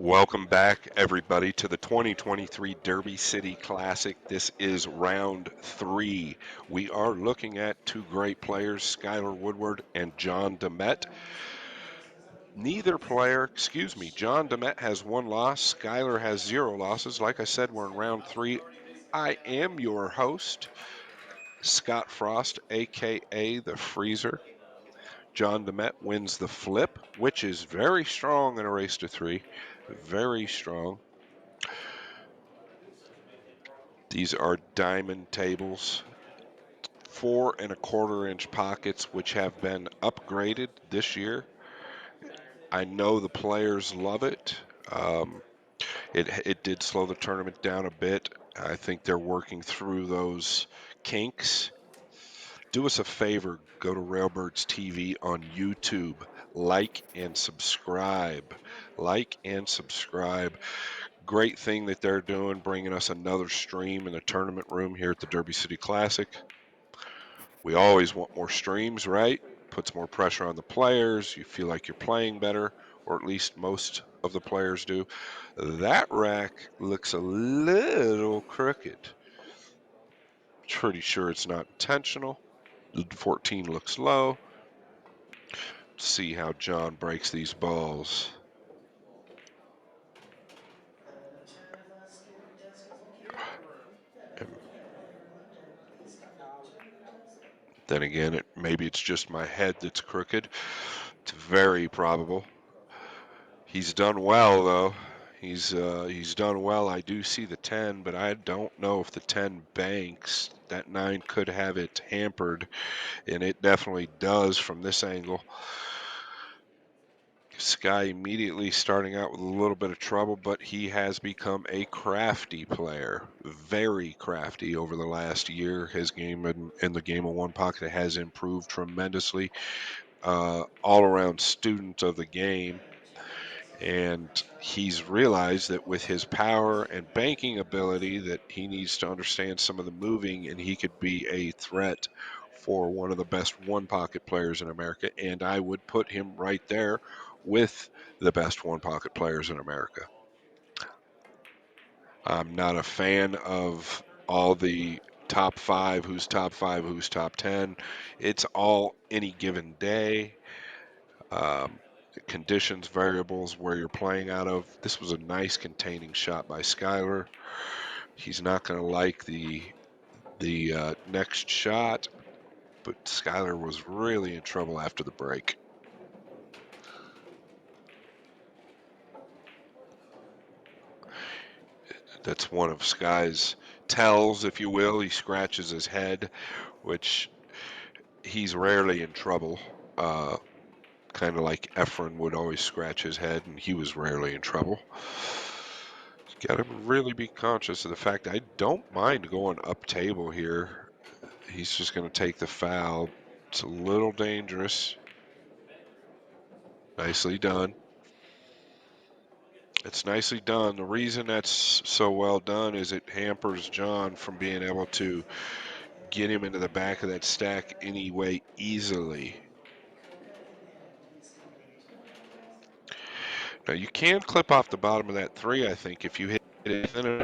Welcome back, everybody, to the 2023 Derby City Classic. This is round 3. We are looking at two great players, Skyler Woodward and John Demet. John Demet has 1 loss. Skyler has 0 losses. Like I said, we're in round 3. I am your host, Scott Frost, aka the Freezer. John Demet wins the flip, which is very strong in a race to 3. Very strong. These are diamond tables, 4¼ inch pockets, which have been upgraded this year. I know the players love it. It did slow the tournament down a bit. I think they're working through those kinks. Do us a favor, go to Railbirds TV on YouTube. Like and subscribe. Like and subscribe. Great thing that they're doing, bringing us another stream in the tournament room here at the Derby City Classic. We always want more streams, right? Puts more pressure on the players. You feel like you're playing better, or at least most of the players do. That rack looks a little crooked. Pretty sure it's not intentional. The 14 looks low. See how John breaks these balls. And then again, maybe it's just my head that's crooked. It's very probable. He's done well, though. He's done well. I do see the 10, but I don't know if the 10 banks. That 9 could have it hampered, and it definitely does from this angle. Sky immediately starting out with a little bit of trouble, but he has become a crafty player, very crafty over the last year. His game in the game of one pocket has improved tremendously. All-around student of the game. And he's realized that with his power and banking ability that he needs to understand some of the moving, and he could be a threat for one of the best one pocket players in America. And I would put him right there with the best one pocket players in America. I'm not a fan of all the top 5, who's top 5, who's top 10. It's all any given day. Um, Conditions, variables, where you're playing out of. This was a nice containing shot by Skyler. He's not going to like the next shot, but Skyler was really in trouble after the break. That's one of Sky's tells, if you will. He scratches his head, which he's rarely in trouble. Kind of like Efren would always scratch his head, and he was rarely in trouble. Got to really be conscious of the fact I don't mind going up table here. He's just going to take the foul. It's a little dangerous. Nicely done. It's nicely done. The reason that's so well done is it hampers John from being able to get him into the back of that stack anyway easily. Now you can clip off the bottom of that 3, I think, if you hit it and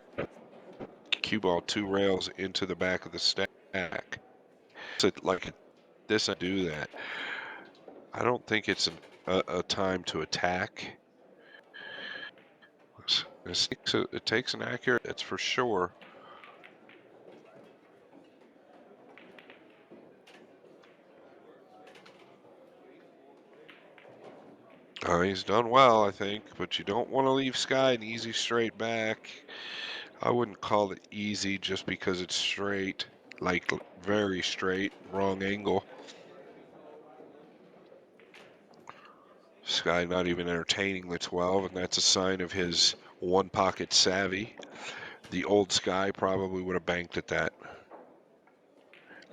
cue ball 2 rails into the back of the stack. So like this, I do that. I don't think it's a time to attack. It takes an accurate, that's for sure. He's done well, I think, but you don't want to leave Sky an easy straight back. I wouldn't call it easy just because it's straight, like very straight, wrong angle. Sky not even entertaining the 12, and that's a sign of his one pocket savvy. The old Sky probably would have banked at that.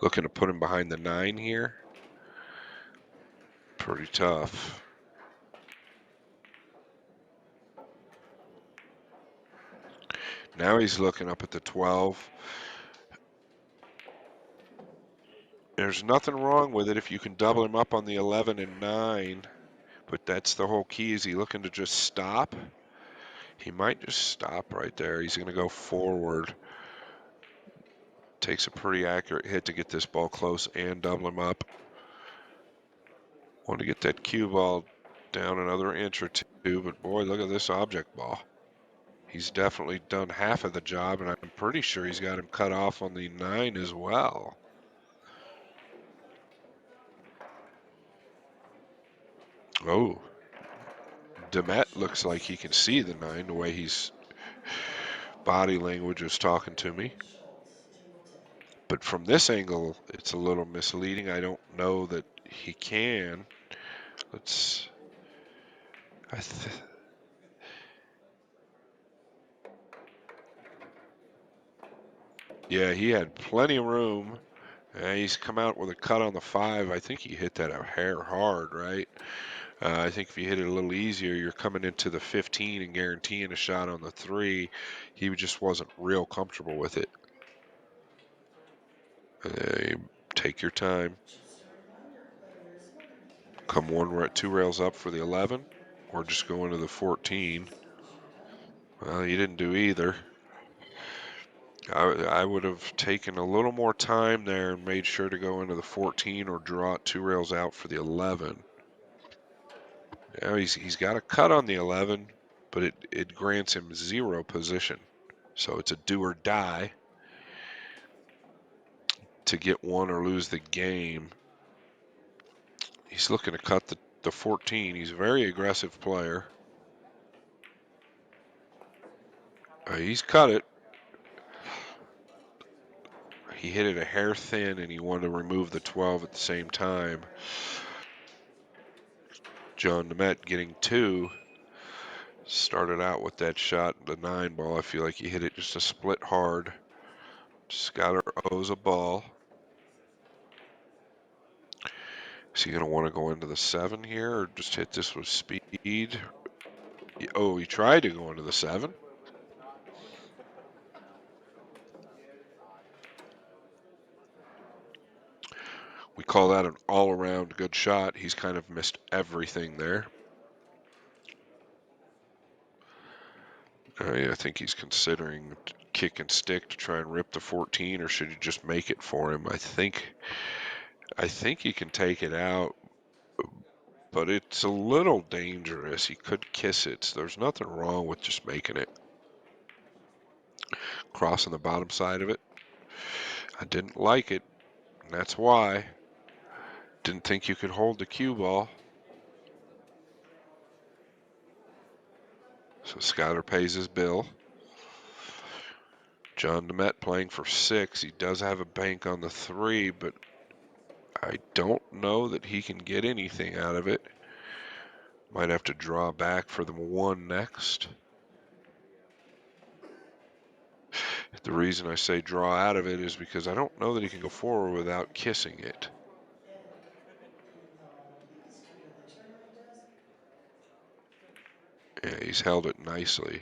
Looking to put him behind the 9 here. Pretty tough. Now he's looking up at the 12. There's nothing wrong with it if you can double him up on the 11 and 9, but that's the whole key. Is he looking to just stop? He might just stop right there. He's going to go forward. Takes a pretty accurate hit to get this ball close and double him up. Want to get that cue ball down another inch or two, but boy, look at this object ball. He's definitely done half of the job, and I'm pretty sure he's got him cut off on the 9 as well. Oh, Demet looks like he can see the 9 the way he's body language is talking to me. But from this angle, it's a little misleading. I don't know that he can. Let's. Yeah, he had plenty of room. He's come out with a cut on the 5. I think he hit that a hair hard, right? I think if you hit it a little easier, you're coming into the 15 and guaranteeing a shot on the 3. He just wasn't real comfortable with it. Take your time. Come 2 rails up for the 11, or just go into the 14. Well, you didn't do either. I would have taken a little more time there and made sure to go into the 14 or draw it 2 rails out for the 11. Now he's got a cut on the 11, but it grants him 0 position. So it's a do or die to get 1 or lose the game. He's looking to cut the 14. He's a very aggressive player. He's cut it. He hit it a hair thin, and he wanted to remove the 12 at the same time. John Demet getting 2. Started out with that shot, the 9 ball. I feel like he hit it just a split hard. Skyler owes a ball. Is he going to want to go into the 7 here or just hit this with speed? Oh, he tried to go into the 7. We call that an all-around good shot. He's kind of missed everything there. I think he's considering kick and stick to try and rip the 14, or should you just make it for him? I think he can take it out, but it's a little dangerous. He could kiss it. So there's nothing wrong with just making it. Crossing the bottom side of it. I didn't like it, and that's why. Didn't think you could hold the cue ball. So Skyler pays his bill. John Demet playing for 6. He does have a bank on the 3, but I don't know that he can get anything out of it. Might have to draw back for the 1 next. The reason I say draw out of it is because I don't know that he can go forward without kissing it. Yeah, he's held it nicely.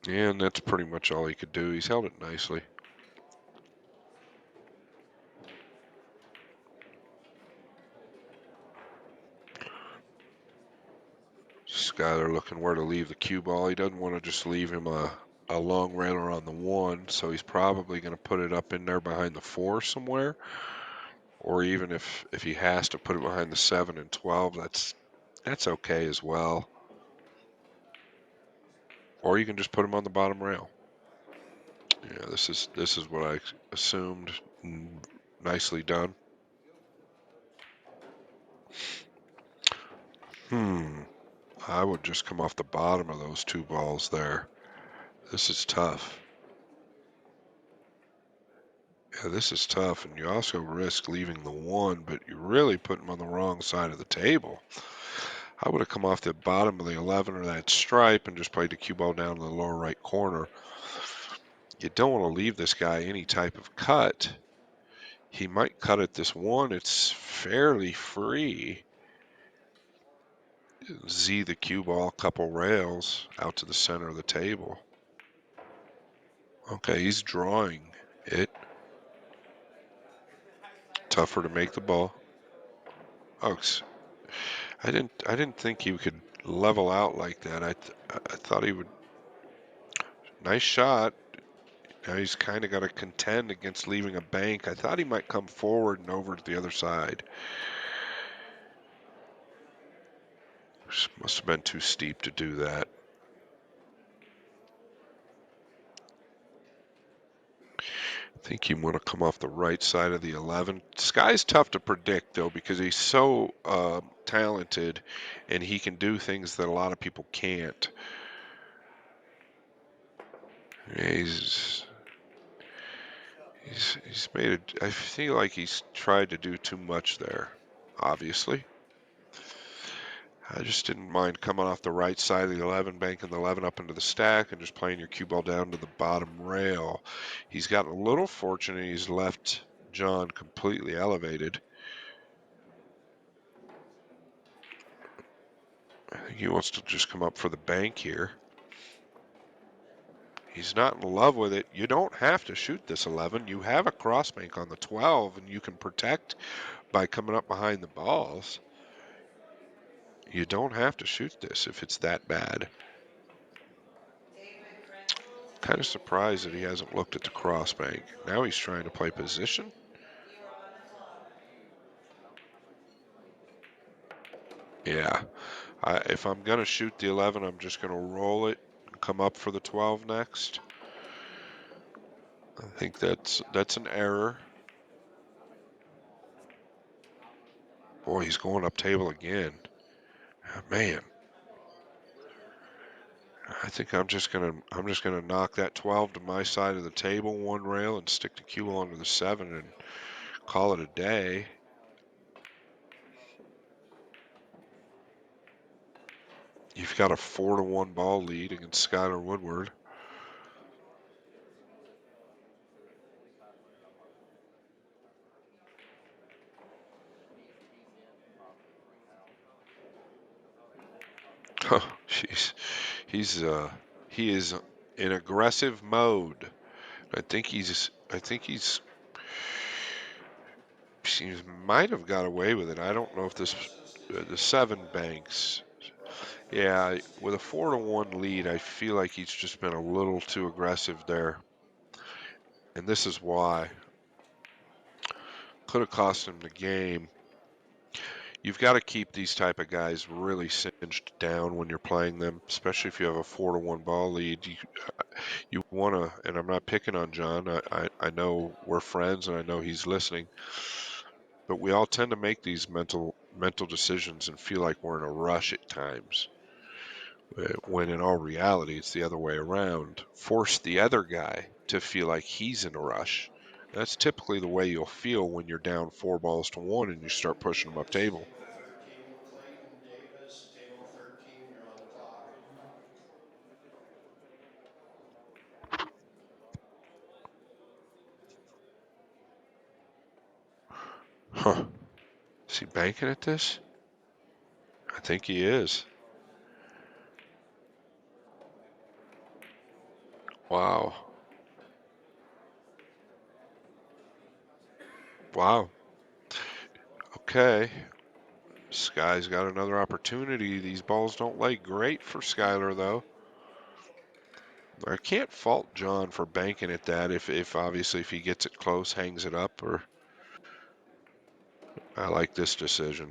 And that's pretty much all he could do. He's held it nicely. Skyler looking where to leave the cue ball. He doesn't want to just leave him a long railer on the 1, so he's probably going to put it up in there behind the 4 somewhere. Or even if he has to put it behind the 7 and 12, that's okay as well. Or you can just put him on the bottom rail. Yeah, this is what I assumed. Nicely done. I would just come off the bottom of those 2 balls there. This is tough. Yeah, this is tough, and you also risk leaving the 1, but you really put him on the wrong side of the table. I would have come off the bottom of the 11 or that stripe and just played the cue ball down in the lower right corner. You don't want to leave this guy any type of cut. He might cut at this 1. It's fairly free. Z the cue ball a couple rails out to the center of the table. Okay, he's drawing it. Tougher to make the ball. Oh, I didn't think you could level out like that. I thought he would. Nice shot. Now he's kind of got to contend against leaving a bank. I thought he might come forward and over to the other side. Must have been too steep to do that. I think you want to come off the right side of the 11. Sky's tough to predict, though, because he's so talented and he can do things that a lot of people can't. He's made it. I feel like he's tried to do too much there, obviously. I just didn't mind coming off the right side of the 11, banking the 11 up into the stack, and just playing your cue ball down to the bottom rail. He's gotten a little fortunate. He's left John completely elevated. I think he wants to just come up for the bank here. He's not in love with it. You don't have to shoot this 11. You have a cross bank on the 12, and you can protect by coming up behind the balls. You don't have to shoot this if it's that bad. Kind of surprised that he hasn't looked at the cross bank. Now he's trying to play position. Yeah, if I'm going to shoot the 11, I'm just going to roll it and come up for the 12 next. I think that's an error. Boy, he's going up table again. Man, I think I'm just gonna knock that 12 to my side of the table, one rail, and stick the cue onto the 7 and call it a day. You've got a 4-1 ball lead against Skyler Woodward. Oh, jeez. He is in aggressive mode. I think he might have got away with it. I don't know if this the 7 banks. Yeah, with a 4-1 lead, I feel like he's just been a little too aggressive there. And this is why. Could have cost him the game. You've got to keep these type of guys really cinched down when you're playing them, especially if you have a 4-1 ball lead. You want to, and I'm not picking on John. I know we're friends, and I know he's listening. But we all tend to make these mental decisions and feel like we're in a rush at times. When in all reality, it's the other way around. Force the other guy to feel like he's in a rush. That's typically the way you'll feel when you're down 4-1 and you start pushing them up table. Table 13 with Clayton Davis. Table 13, you're on the clock. Huh. Is he banking at this? I think he is. Wow. Wow. Okay. Sky's got another opportunity. These balls don't lay great for Skyler, though. I can't fault John for banking at that if obviously if he gets it close, hangs it up, or I like this decision.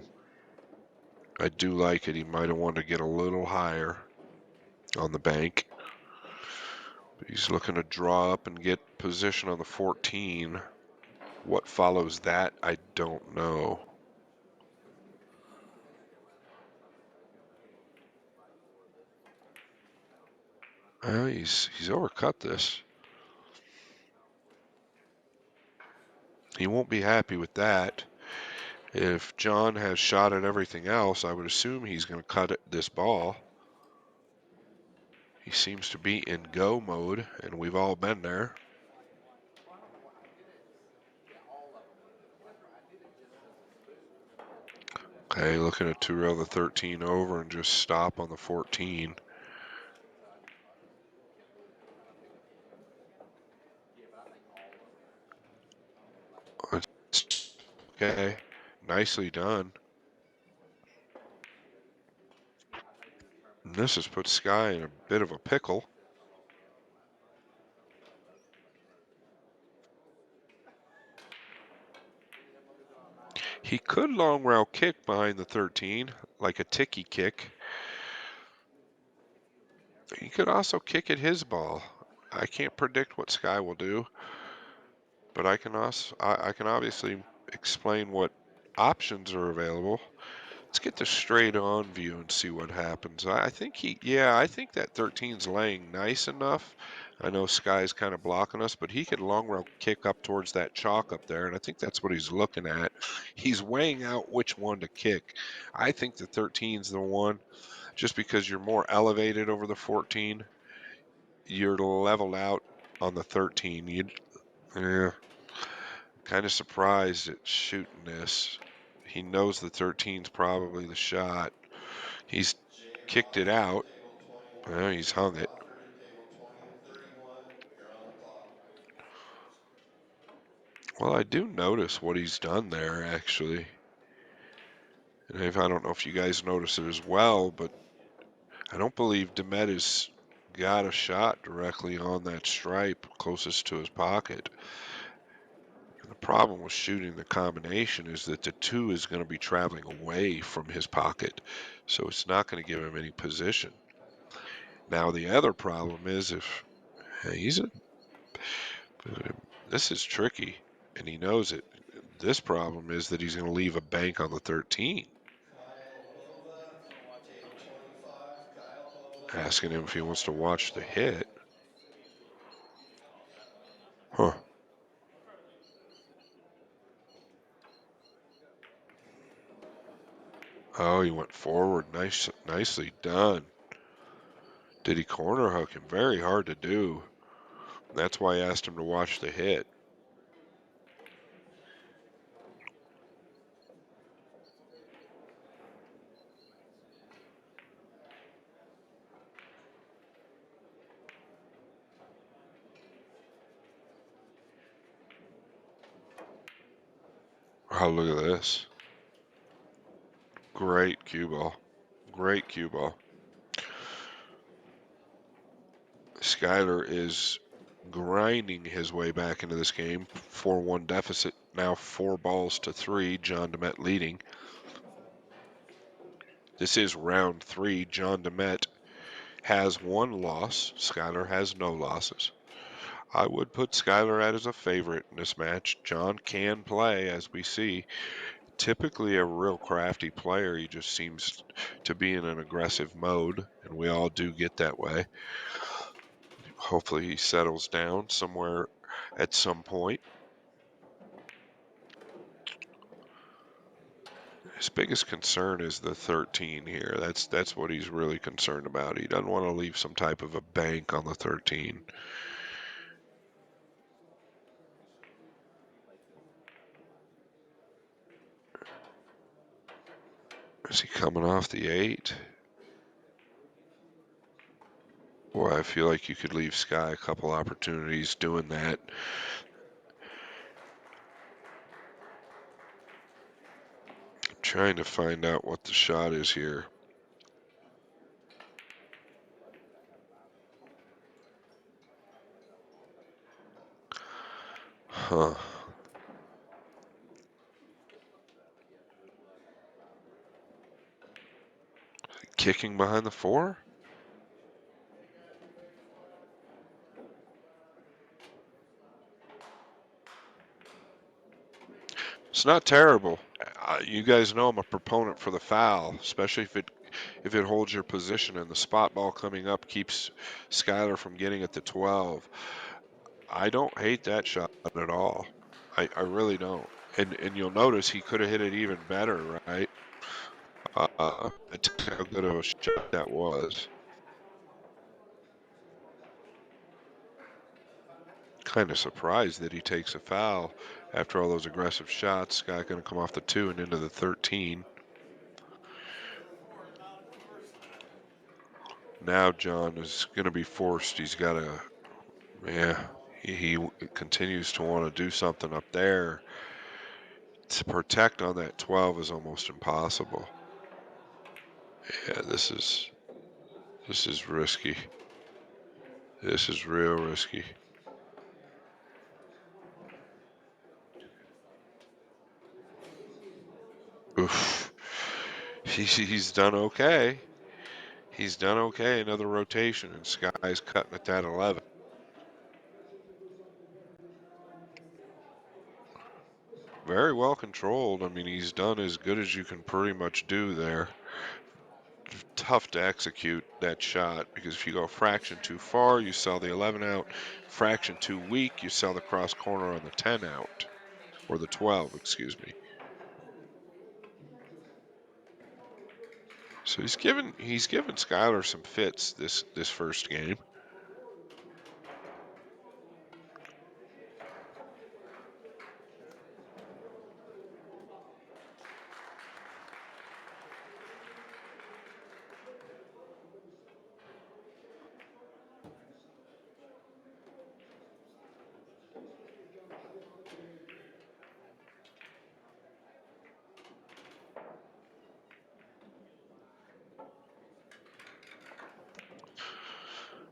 I do like it. He might have wanted to get a little higher on the bank. He's looking to draw up and get position on the 14. What follows that, I don't know. Well, he's overcut this. He won't be happy with that. If John has shot at everything else, I would assume he's going to cut this ball. He seems to be in go mode, and we've all been there. Okay, looking at two rail the 13 over and just stop on the 14. Okay, nicely done. This has put Sky in a bit of a pickle. He could long rail kick behind the 13, like a ticky kick. He could also kick at his ball. I can't predict what Sky will do, but I can obviously explain what options are available. Let's get the straight on view and see what happens. I think that 13's laying nice enough. I know Sky's kind of blocking us, but he could long rail kick up towards that chalk up there, and I think that's what he's looking at. He's weighing out which one to kick. I think the 13's the one, just because you're more elevated over the 14. You're leveled out on the 13. Yeah, kind of surprised at shooting this. He knows the 13's probably the shot. He's Jay kicked it Walker to out. table 21. Well, he's Jay hung it. Walker to table 20 and 31. You're on the clock. Well, I do notice what he's done there, actually. And I don't know if you guys notice it as well, but I don't believe Demet has got a shot directly on that stripe closest to his pocket. And the problem with shooting the combination is that the 2 is going to be traveling away from his pocket, so it's not going to give him any position. Now, the other problem is if he's a this is tricky, and he knows it. This problem is that he's going to leave a bank on the 13, Kyle Hova, table 25. Kyle Hova to asking him if he 25. wants to You're on watch the the clock. hit. Huh. Oh, he went forward. Nicely done. Did he corner hook him? Very hard to do. That's why I asked him to watch the hit. Oh, look at this. Great cue ball. Great cue ball. Skyler is grinding his way back into this game. 4-1 deficit. Now 4 balls to 3. John Demet leading. This is round 3. John Demet has 1 loss. Skyler has no losses. I would put Skyler out as a favorite in this match. John can play, as we see. Typically a real crafty player. He just seems to be in an aggressive mode, and we all do get that way. Hopefully he settles down somewhere at some point. His biggest concern is the 13 here. That's what he's really concerned about. He doesn't want to leave some type of a bank on the 13. Is he coming off the 8? Boy, I feel like you could leave Sky a couple opportunities doing that. I'm trying to find out what the shot is here. Huh. Kicking behind the 4? It's not terrible. You guys know I'm a proponent for the foul, especially if it holds your position and the spot ball coming up keeps Skyler from getting it to 12. I don't hate that shot at all. I really don't. And you'll notice he could have hit it even better, right? That's how good of a shot that was. Kind of surprised that he takes a foul after all those aggressive shots. Guy going to come off the 2 and into the 13. Now John is going to be forced. He's got to, yeah, he continues to want to do something up there. To protect on that 12 is almost impossible. Yeah, this is This is risky. This is real risky. Oof. He's done okay. He's done okay. Another rotation, and Sky's cutting at that 11. Very well controlled. I mean, he's done as good as you can pretty much do there. Tough to execute that shot because if you go fraction too far, you sell the 11 out. Fraction too weak, you sell the cross corner on the 10 out, or the 12, excuse me. So he's given Skyler some fits this first game.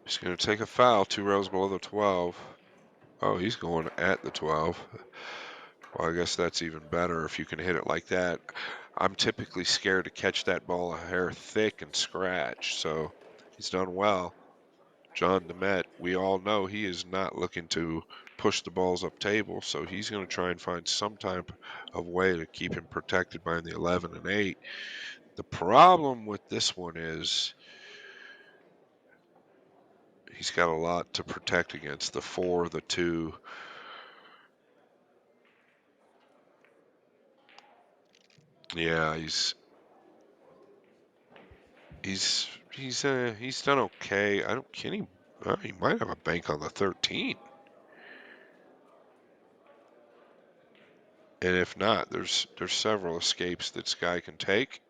He's going to take a foul 2 rows below the 12. Oh, he's going at the 12. Well, I guess that's even better if you can hit it like that. I'm typically scared to catch that ball a hair thick and scratch, so he's done well. John Demet, we all know he is not looking to push the balls up table, so he's going to try and find some type of way to keep him protected by the 11 and 8. The problem with this one is he's got a lot to protect against, the 4, the 2. Yeah, he's done okay. I don't can he he might have a bank on the 13. And if not, there's several escapes that Sky can take.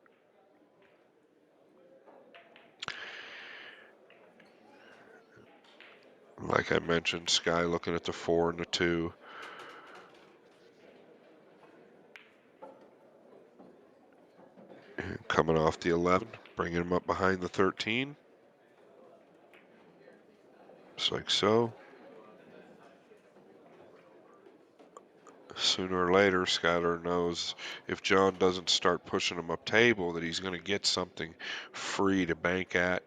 Like I mentioned, Sky looking at the 4 and the 2. And coming off the 11, bringing him up behind the 13. Just like so. Sooner or later, Skyler knows if John doesn't start pushing him up table that he's going to get something free to bank at.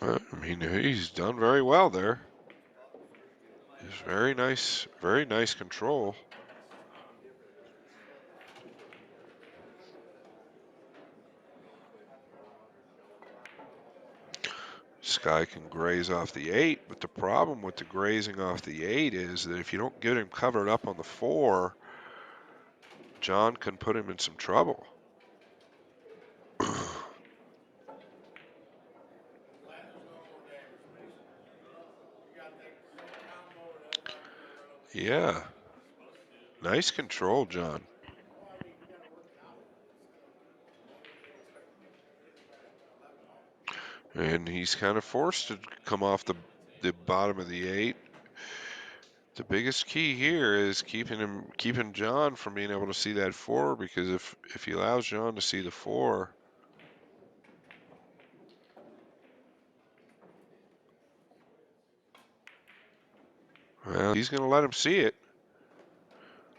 I mean, he's done very well there. It's very nice control. Sky can graze off the 8, but the problem with the grazing off the 8 is that if you don't get him covered up on the 4, John can put him in some trouble. Yeah, nice control, John. And he's kind of forced to come off the bottom of the 8. The biggest key here is keeping John from being able to see that 4, because if he allows John to see the 4, well, he's going to let him see it.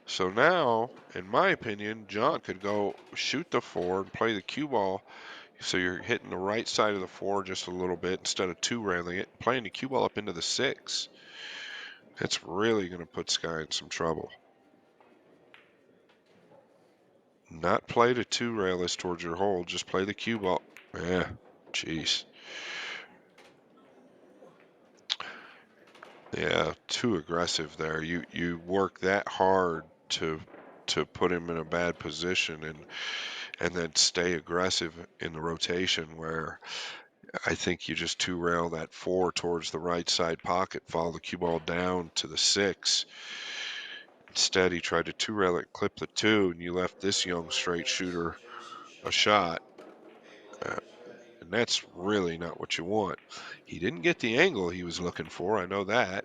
So now, in my opinion, John could go shoot the 4 and play the cue ball. So you're hitting the right side of the 4 just a little bit instead of 2-railing it, playing the cue ball up into the 6. That's really going to put Sky in some trouble. Not play the 2-rail this towards your hole, just play the cue ball. Yeah, jeez. Yeah, too aggressive there. You work that hard to put him in a bad position and then stay aggressive in the rotation, where I think you just 2-rail that 4 towards the right side pocket, follow the cue ball down to the 6. Instead, he tried to 2-rail it, clip the 2, and you left this young straight Davis and shooter Jason a Schmidt. shot. Uh, Table's ready. and that's really not what you want. He didn't get the angle he was looking for, I know that.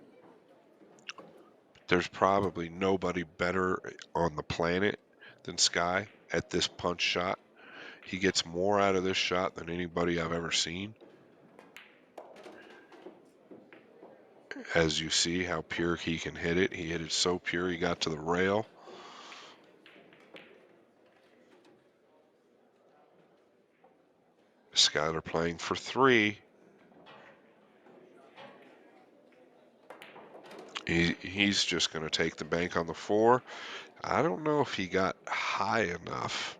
There's probably nobody better on the planet than Sky at this punch shot. He gets more out of this shot than anybody I've ever seen. As you see how pure he can hit it. He hit it so pure he got to the rail. Skyler playing for 3. He's just going to take the bank on the 4. I don't know if he got high enough.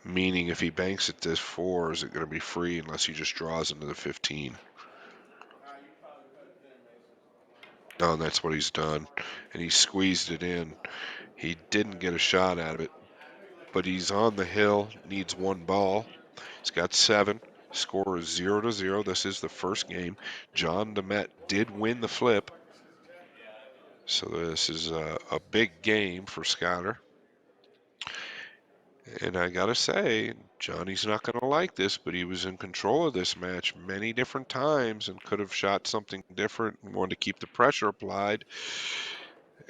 Meaning if he banks at this 4, is it going to be free unless he just draws into the 15? No, that's what he's done. And he squeezed it in. He didn't get a shot out of it. But he's on the hill, needs 1 ball. He's got 7. Score is 0-0. This is the first game. John Demet did win the flip. So this is a big game for Skyler. And I gotta say, Johnny's not gonna like this, but he was in control of this match many different times and could have shot something different and wanted to keep the pressure applied.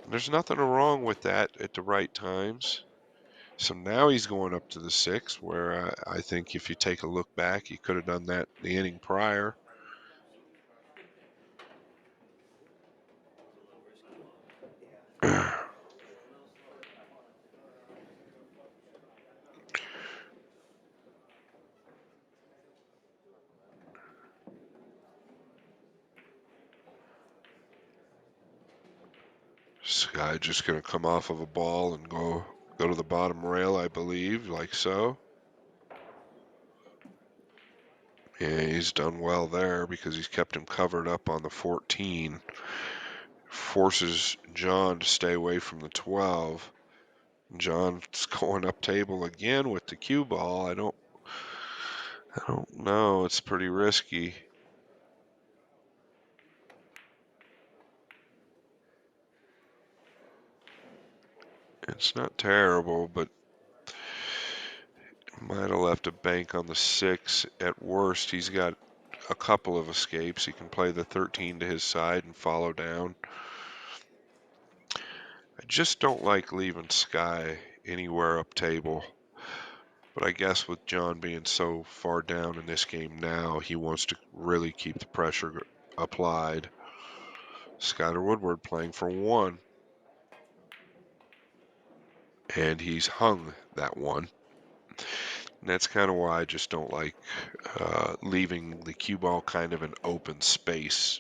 And there's nothing wrong with that at the right times. So now he's going up to the 6, where I think if you take a look back, he could have done that the inning prior. This guy just going to come off of a ball and go to the bottom rail, I believe, like so. Yeah, he's done well there because he's kept him covered up on the 14. Forces John to stay away from the 12. John's going up table again with the cue ball. I don't know. It's pretty risky. It's not terrible, but might have left a bank on the 6. At worst, he's got a couple of escapes. He can play the 13 to his side and follow down. I just don't like leaving Sky anywhere up table. But I guess with John being so far down in this game now, he wants to really keep the pressure applied. Skyler Woodward playing for 1. And he's hung that 1. And that's kind of why I just don't like leaving the cue ball kind of an open space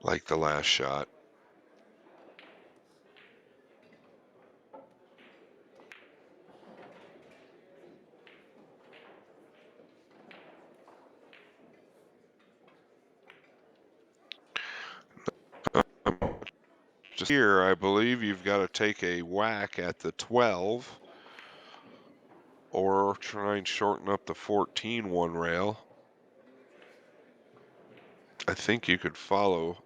like the last shot. Just here, I believe you've got to take a whack at the 12 or try and shorten up the 14 1 rail. I think you could follow.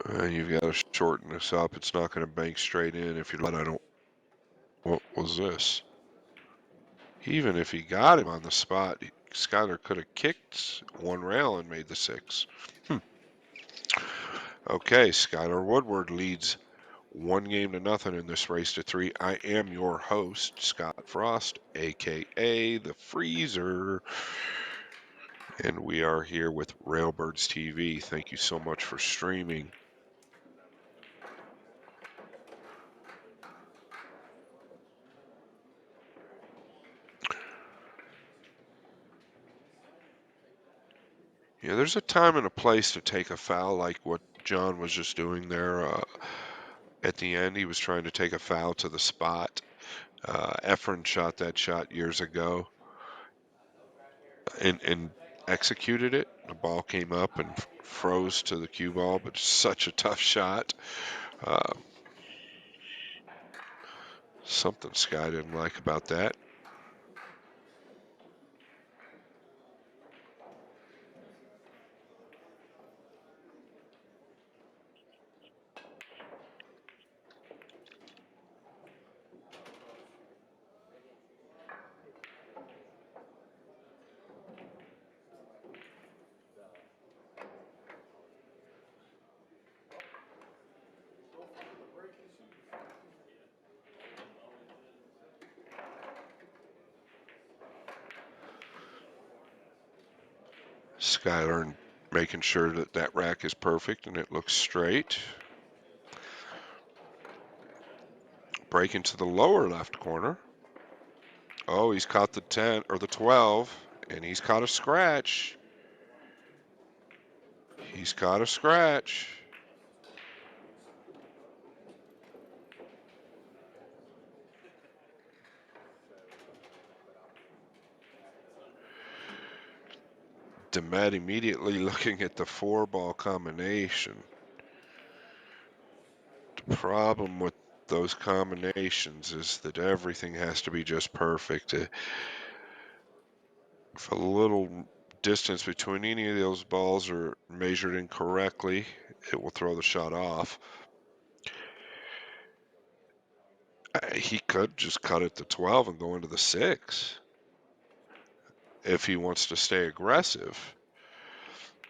You've got to shorten this up. It's not going to bank straight in if you're I don't. What was this? Even if he got him on the spot, Skyler could have kicked 1 rail and made the 6. Okay, Skyler Woodward leads 1-0 in this race to 3. I am your host, Scott Frost, aka the Freezer. And we are here with Railbirds TV. Thank you so much for streaming. Yeah, there's a time and a place to take a foul like what John was just doing there. At the end, he was trying to take a foul to the spot. Efren shot that shot years ago and executed it. The ball came up and froze to the cue ball, but such a tough shot. Uh, Something Sky didn't like about that. Skyler making sure that that rack is perfect and it looks straight. Break into the lower left corner. Oh, he's caught the 10 or the 12, and he's caught a scratch. He's caught a scratch. Demet immediately looking at the 4-ball combination. The problem with those combinations is that everything has to be just perfect. If a little distance between any of those balls are measured incorrectly, it will throw the shot off. He could just cut it to 12 and go into the 6 if he wants to stay aggressive.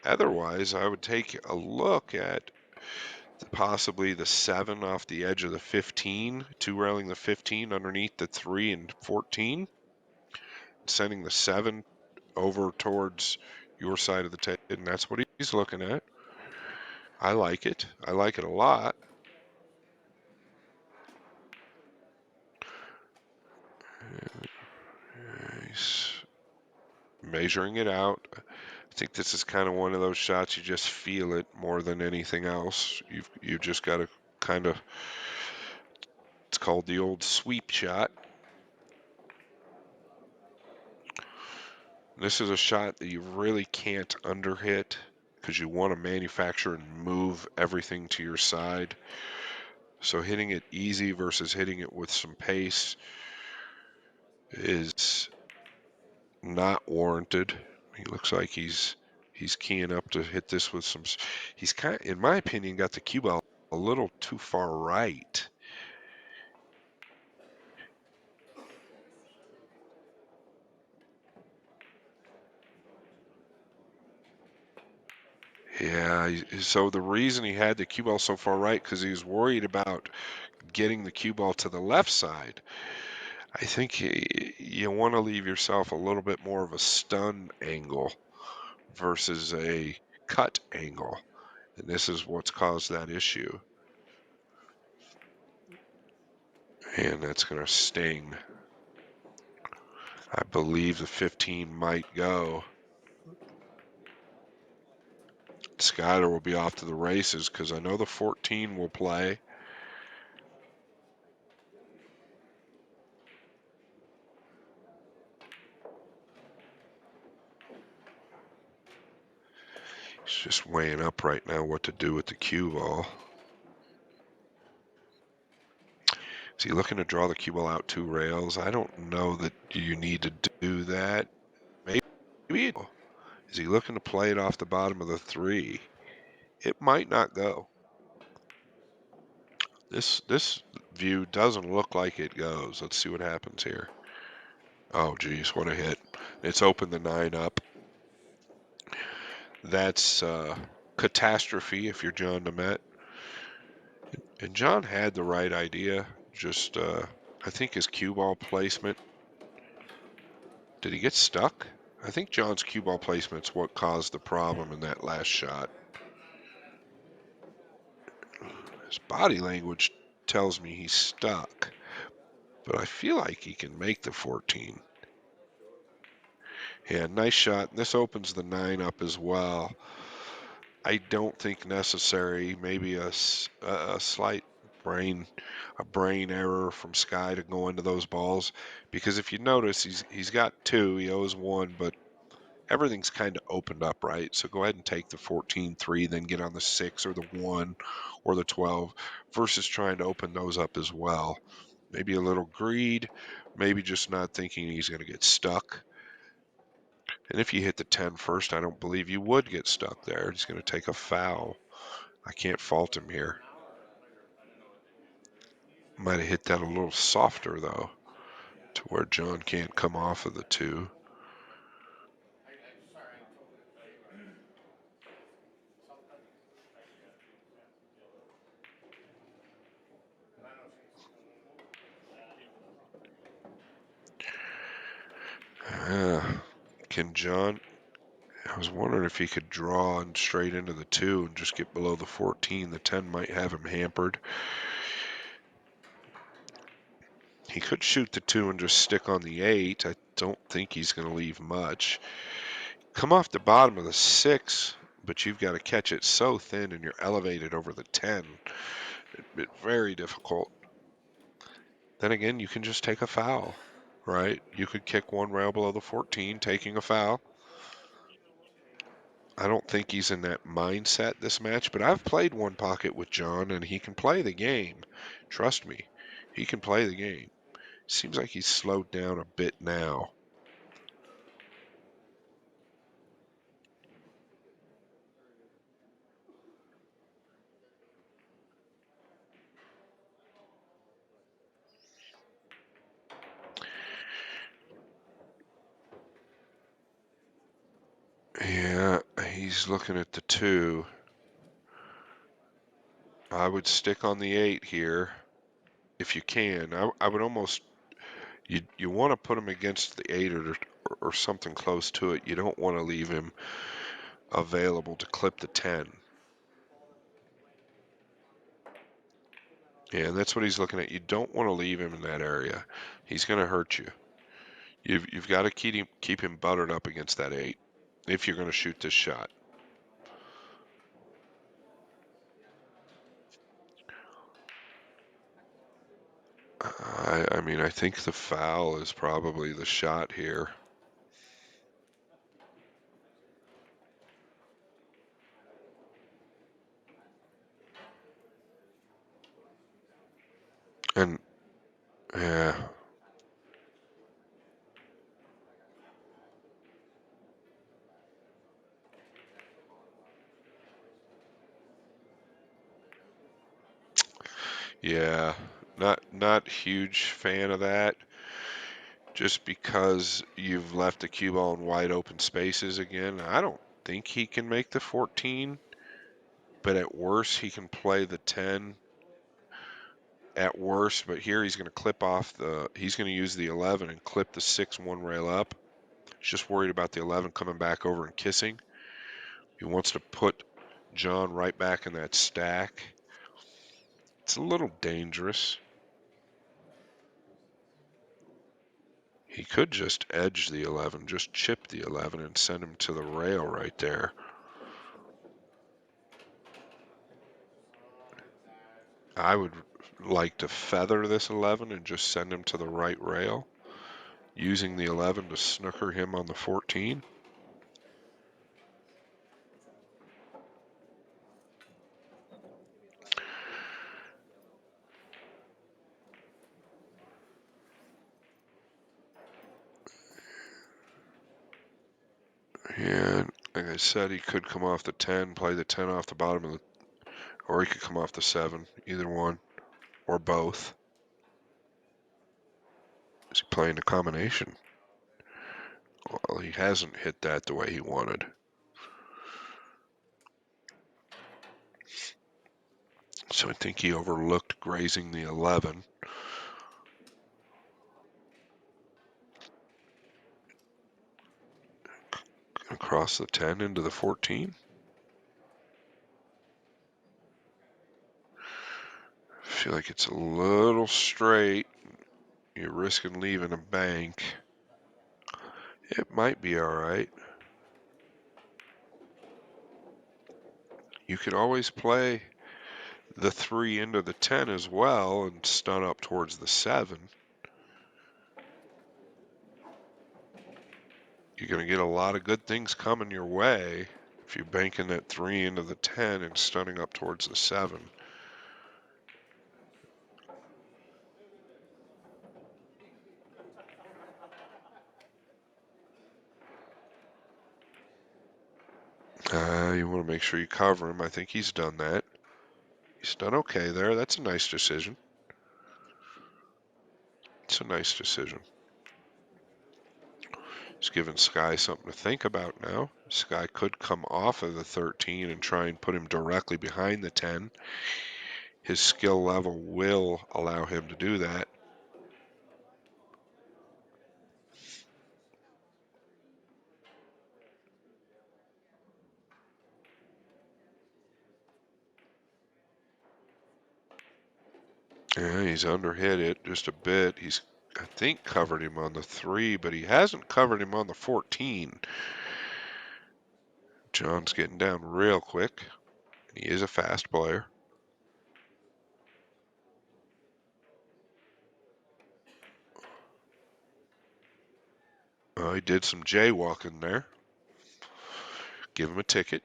Otherwise, I would take a look at possibly the 7 off the edge of the 15, two railing the 15 underneath the 3 and 14, sending the 7 over towards your side of the table, and that's what he's looking at. I like it. I like it a lot. He's measuring it out. I think this is kind of one of those shots you just feel it more than anything else. You just got to kind of. It's called the old sweep shot. This is a shot that you really can't underhit because you want to manufacture and move everything to your side. So hitting it easy versus hitting it with some pace is not warranted. He looks like he's keying up to hit this with some. He's kind, in my opinion, got the cue ball a little too far right. Yeah, so the reason he had the cue ball so far right because he was worried about getting the cue ball to the left side. I think you want to leave yourself a little bit more of a stun angle versus a cut angle, and this is what's caused that issue. And that's going to sting. I believe the 15 might go. Skyler will be off to the races because I know the 14 will play. He's just weighing up right now what to do with the cue ball. Is he looking to draw the cue ball out 2 rails? I don't know that you need to do that. Maybe. Is he looking to play it off the bottom of the 3? It might not go. This view doesn't look like it goes. Let's see what happens here. Oh, geez, what a hit. It's opened the 9 up. That's catastrophe if you're John Demet. And John had the right idea. Just, I think his cue ball placement. Did he get stuck? I think John's cue ball placement's what caused the problem in that last shot. His body language tells me he's stuck, but I feel like he can make the 14. Yeah, nice shot. This opens the 9 up as well. I don't think necessary. Maybe a slight brain error from Sky to go into those balls, because if you notice, he's got 2. He owes 1, but everything's kind of opened up, right? So go ahead and take the 14-3, then get on the 6 or the 1 or the 12 versus trying to open those up as well. Maybe a little greed, maybe just not thinking he's going to get stuck. And if you hit the 10 first, I don't believe you would get stuck there. He's going to take a foul. I can't fault him here. Might have hit that a little softer, though, to where John can't come off of the 2. Can John I was wondering if he could draw and straight into the 2 and just get below the 14. The 10 might have him hampered. He could shoot the 2 and just stick on the 8. I don't think he's going to leave much. Come off the bottom of the 6, but you've got to catch it so thin and you're elevated over the 10. It's very difficult. Then again, you can just take a foul, right? You could kick one rail below the 14, taking a foul. I don't think he's in that mindset this match, but I've played one pocket with John, and he can play the game. Trust me, he can play the game. Seems like he's slowed down a bit now. Yeah, he's looking at the 2. I would stick on the 8 here if you can. I would almost you want to put him against the 8 or something close to it. You don't want to leave him available to clip the 10. Yeah, and that's what he's looking at. You don't want to leave him in that area. He's going to hurt you. You've got to keep him buttered up against that 8 if you're going to shoot this shot. I mean, I think the foul is probably the shot here. And yeah, yeah, not huge fan of that. Just because you've left the cue ball in wide open spaces again. I don't think he can make the 14, but at worst he can play the 10 at worst, but here he's going to clip off he's going to use the 11 and clip the 6 one rail up. He's just worried about the 11 coming back over and kissing. He wants to put John right back in that stack. It's a little dangerous. He could just edge the 11, just chip the 11 and send him to the rail right there. I would like to feather this 11 and just send him to the right rail, using the 11 to snooker him on the 14. And like I said, he could come off the 10, play the 10 off the bottom of the, or he could come off the 7, either one, or both. Is he playing a combination? Well, he hasn't hit that the way he wanted. So I think he overlooked grazing the 11. Across the 10 into the 14. I feel like it's a little straight. You're risking leaving a bank. It might be all right. You could always play the 3 into the 10 as well and stun up towards the 7. You're going to get a lot of good things coming your way if you're banking that 3 into the 10 and stunning up towards the 7. You want to make sure you cover him. I think he's done that. He's done okay there. That's a nice decision. It's a nice decision. It's giving Sky something to think about now. Sky could come off of the 13 and try and put him directly behind the 10. His skill level will allow him to do that. Yeah, he's underhit it just a bit. He's, I think, covered him on the 3, but he hasn't covered him on the 14. John's getting down real quick. He is a fast player. He did some jaywalking there. Give him a ticket.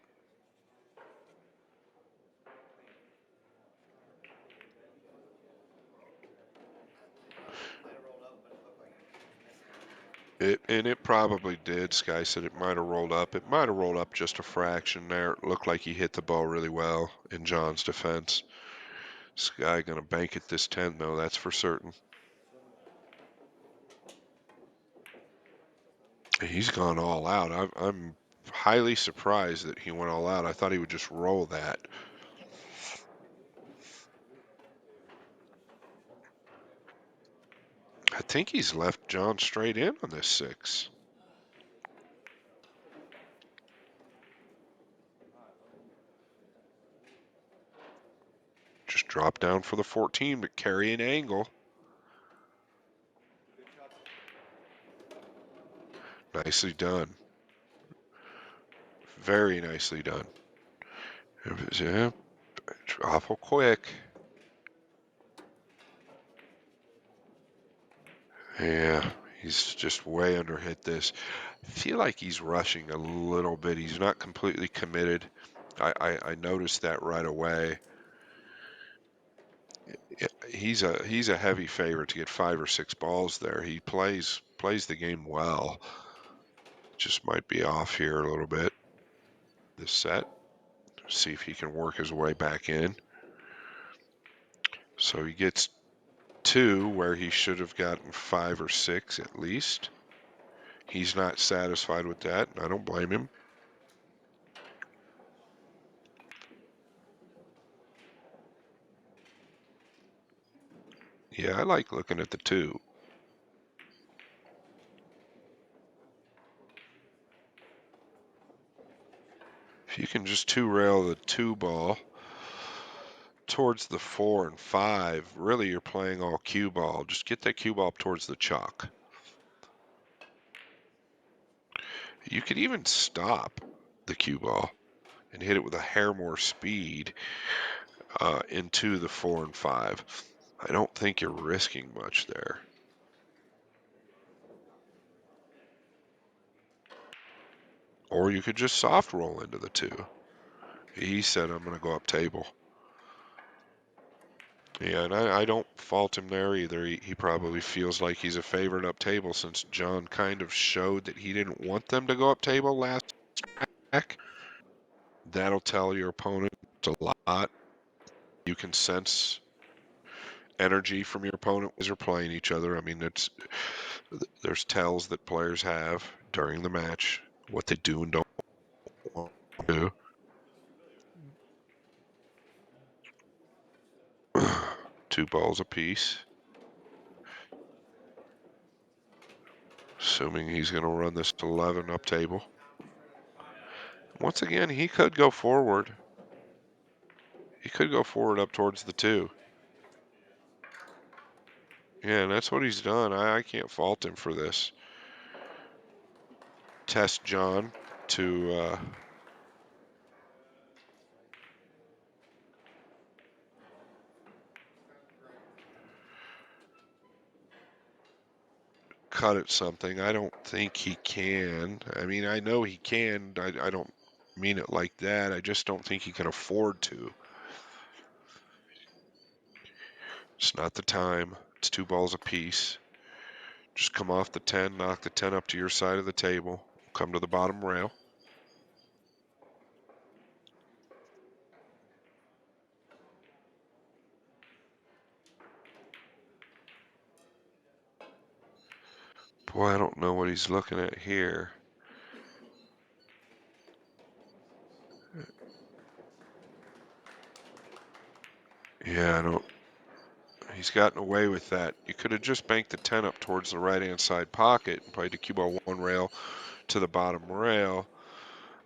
It probably did. Sky said it might have rolled up. It might have rolled up just a fraction there. It looked like he hit the ball really well in John's defense. Sky gonna bank it this 10 though, that's for certain. He's gone all out. I'm highly surprised that he went all out. I thought he would just roll that. I think he's left John straight in on this 6. Just drop down for the 14, but carry an angle. Nicely done. Very nicely done. Yeah, awful quick. Yeah, he's just way under hit this. I feel like he's rushing a little bit. He's not completely committed. I noticed that right away. He's a heavy favorite to get 5 or 6 balls there. He plays the game well. Just might be off here a little bit. This set. See if he can work his way back in. So he gets 2 where he should have gotten 5 or 6 at least. He's not satisfied with that, and I don't blame him. Yeah, I like looking at the 2. If you can just 2-rail the 2 ball towards the 4 and 5, really you're playing all cue ball. Just get that cue ball up towards the chalk. You could even stop the cue ball and hit it with a hair more speed into the 4 and 5. I don't think you're risking much there. Or you could just soft roll into the 2. He said, I'm going to go up table. Yeah, and I don't fault him there either. He probably feels like he's a favorite up table since John kind of showed that he didn't want them to go up table last track. That'll tell your opponent a lot. You can sense energy from your opponent as they're playing each other. I mean, there's tells that players have during the match, what they do and don't want to do. 2 balls apiece. Assuming he's going to run this 11 up table. Once again, he could go forward. He could go forward up towards the 2. Yeah, and that's what he's done. I can't fault him for this. Test John to cut at something. I don't think he can. I mean, I know he can. I don't mean it like that. I just don't think he can afford to. It's not the time. It's 2 balls apiece. Just come off the 10, knock the 10 up to your side of the table, come to the bottom rail. Boy, I don't know what he's looking at here. Yeah, I don't. He's gotten away with that. You could have just banked the 10 up towards the right-hand side pocket and played the cue ball 1 rail to the bottom rail.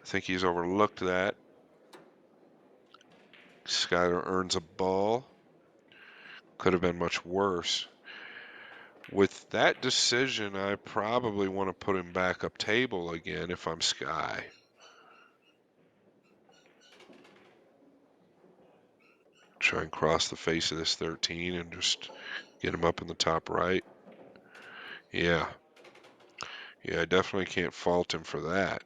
I think he's overlooked that. Skyler earns a ball. Could have been much worse. With that decision, I probably want to put him back up table again if I'm Sky. Try and cross the face of this 13 and just get him up in the top right. Yeah. Yeah, I definitely can't fault him for that.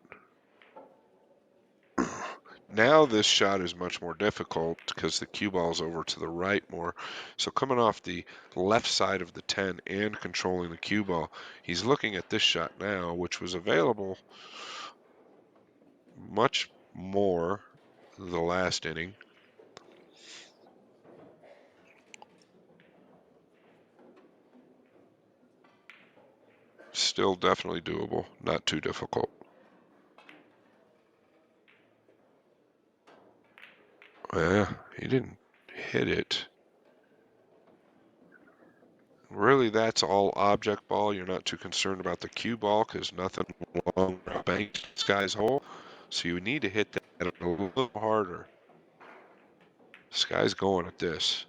Now this shot is much more difficult because the cue ball's over to the right more. So coming off the left side of the 10 and controlling the cue ball, he's looking at this shot now, which was available much more the last inning. Still definitely doable, not too difficult. Yeah, he didn't hit it. Really, that's all object ball. You're not too concerned about the cue ball because nothing long banks Sky's hole. So you need to hit that a little harder. Sky's going at this.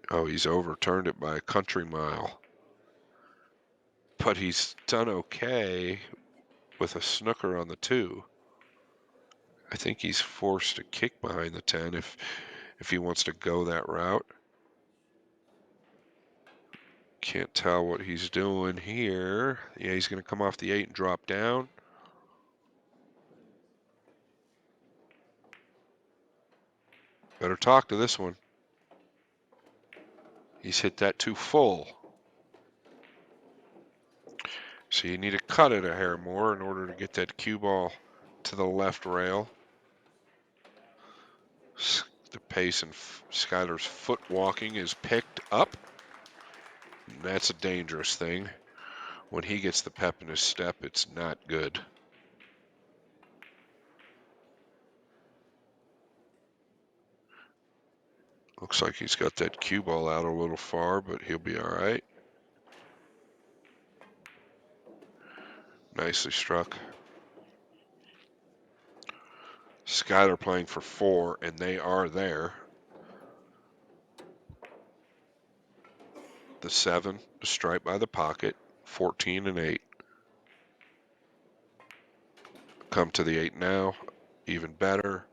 Oh, he's overturned it by a country mile. But he's done okay with a snooker on the 2. I think he's forced to kick behind the 10 if he wants to go that route. Can't tell what he's doing here. Yeah, he's going to come off the 8 and drop down. Better talk to this one. He's hit that too full. So you need to cut it a hair more in order to get that cue ball to the left rail. The pace and Skyler's foot walking is picked up. And that's a dangerous thing. When he gets the pep in his step, it's not good. Looks like he's got that cue ball out a little far, but he'll be all right. Nicely struck. Skyler playing for 4, and they are there. The 7, the stripe by the pocket, 14 and 8. Come to the 8 now, even better.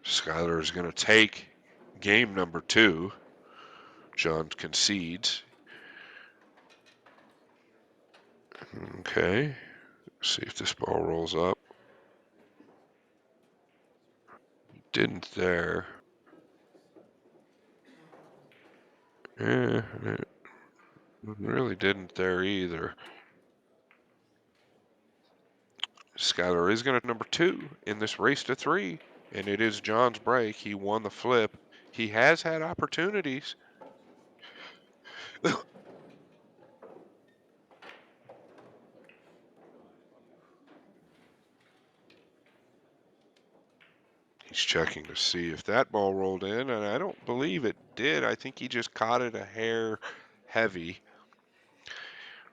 Skyler is going to take game number 2. John concedes. Okay. See if this ball rolls up. Didn't there. It really didn't there either. Skyler is going to number 2 in this race to 3, and it is John's break. He won the flip. He has had opportunities. He's checking to see if that ball rolled in, and I don't believe it did. I think he just caught it a hair heavy,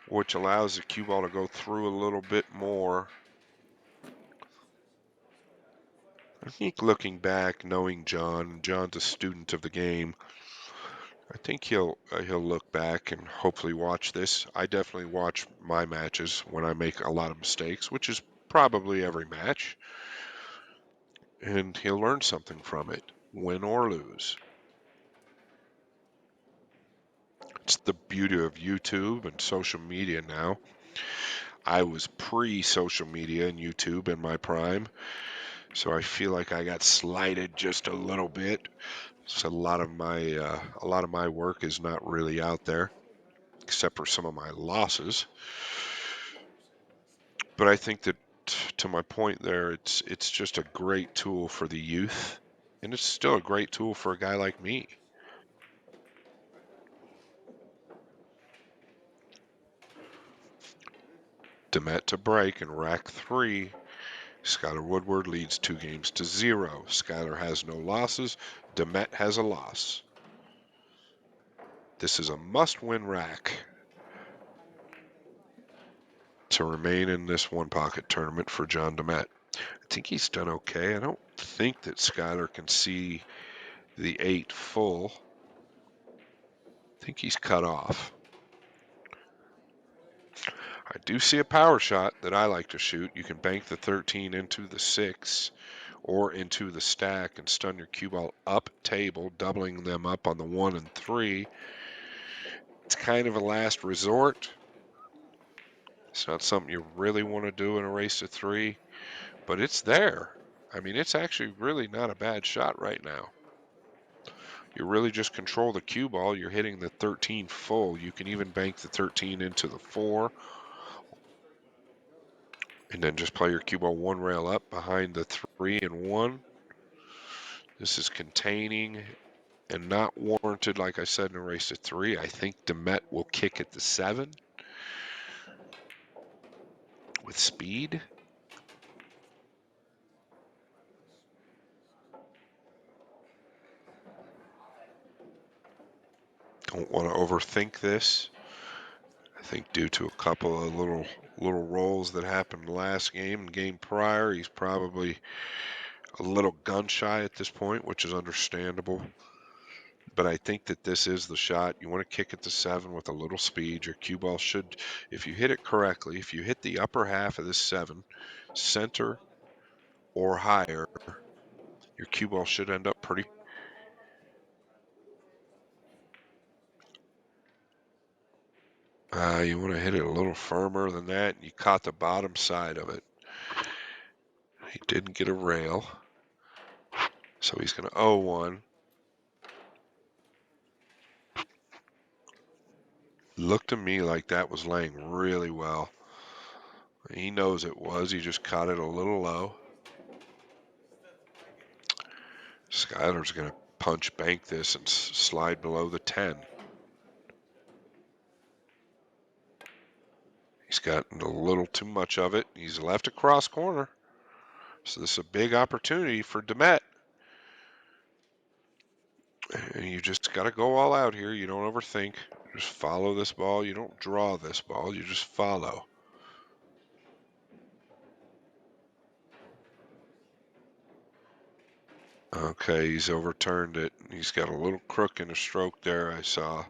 which allows the cue ball to go through a little bit more. I think looking back, knowing John's a student of the game, I think he'll look back and hopefully watch this. I definitely watch my matches when I make a lot of mistakes, which is probably every match, and he'll learn something from it, win or lose. It's the beauty of YouTube and social media now. I was pre-social media and YouTube in my prime, so I feel like I got slighted just a little bit. So a lot of my work is not really out there, except for some of my losses. But I think that, to my point there, it's just a great tool for the youth, and it's still a great tool for a guy like me. Demet to break and rack 3. Skyler Woodward leads 2-0. Skyler has no losses. Demet has a loss. This is a must-win rack to remain in this one-pocket tournament for John Demet. I think he's done okay. I don't think that Skyler can see the 8 full. I think he's cut off. I do see a power shot that I like to shoot. You can bank the 13 into the 6 or into the stack and stun your cue ball up table, doubling them up on the 1 and 3. It's kind of a last resort. It's not something you really want to do in a race to 3, but it's there. I mean, it's actually really not a bad shot right now. You really just control the cue ball. You're hitting the 13 full. You can even bank the 13 into the 4 and then just play your cue ball 1 rail up behind the 3 and 1. This is containing and not warranted, like I said, in a race to 3. I think Demet will kick at the 7 with speed. Don't want to overthink this. I think due to a couple of little rolls that happened last game and game prior, he's probably a little gun shy at this point, which is understandable. But I think that this is the shot. You want to kick at the 7 with a little speed. Your cue ball should, if you hit it correctly, if you hit the upper half of this 7, center or higher, your cue ball should end up pretty. You want to hit it a little firmer than that. You caught the bottom side of it. He didn't get a rail. So he's going to 0-1. Looked to me like that was laying really well. He knows it was. He just caught it a little low. Skyler's going to punch bank this and slide below the 10. He's gotten a little too much of it. He's left across corner. So this is a big opportunity for Demet. And you just got to go all out here. You don't overthink. Just follow this ball. You don't draw this ball. You just follow. Okay, he's overturned it. He's got a little crook in his stroke there, I saw.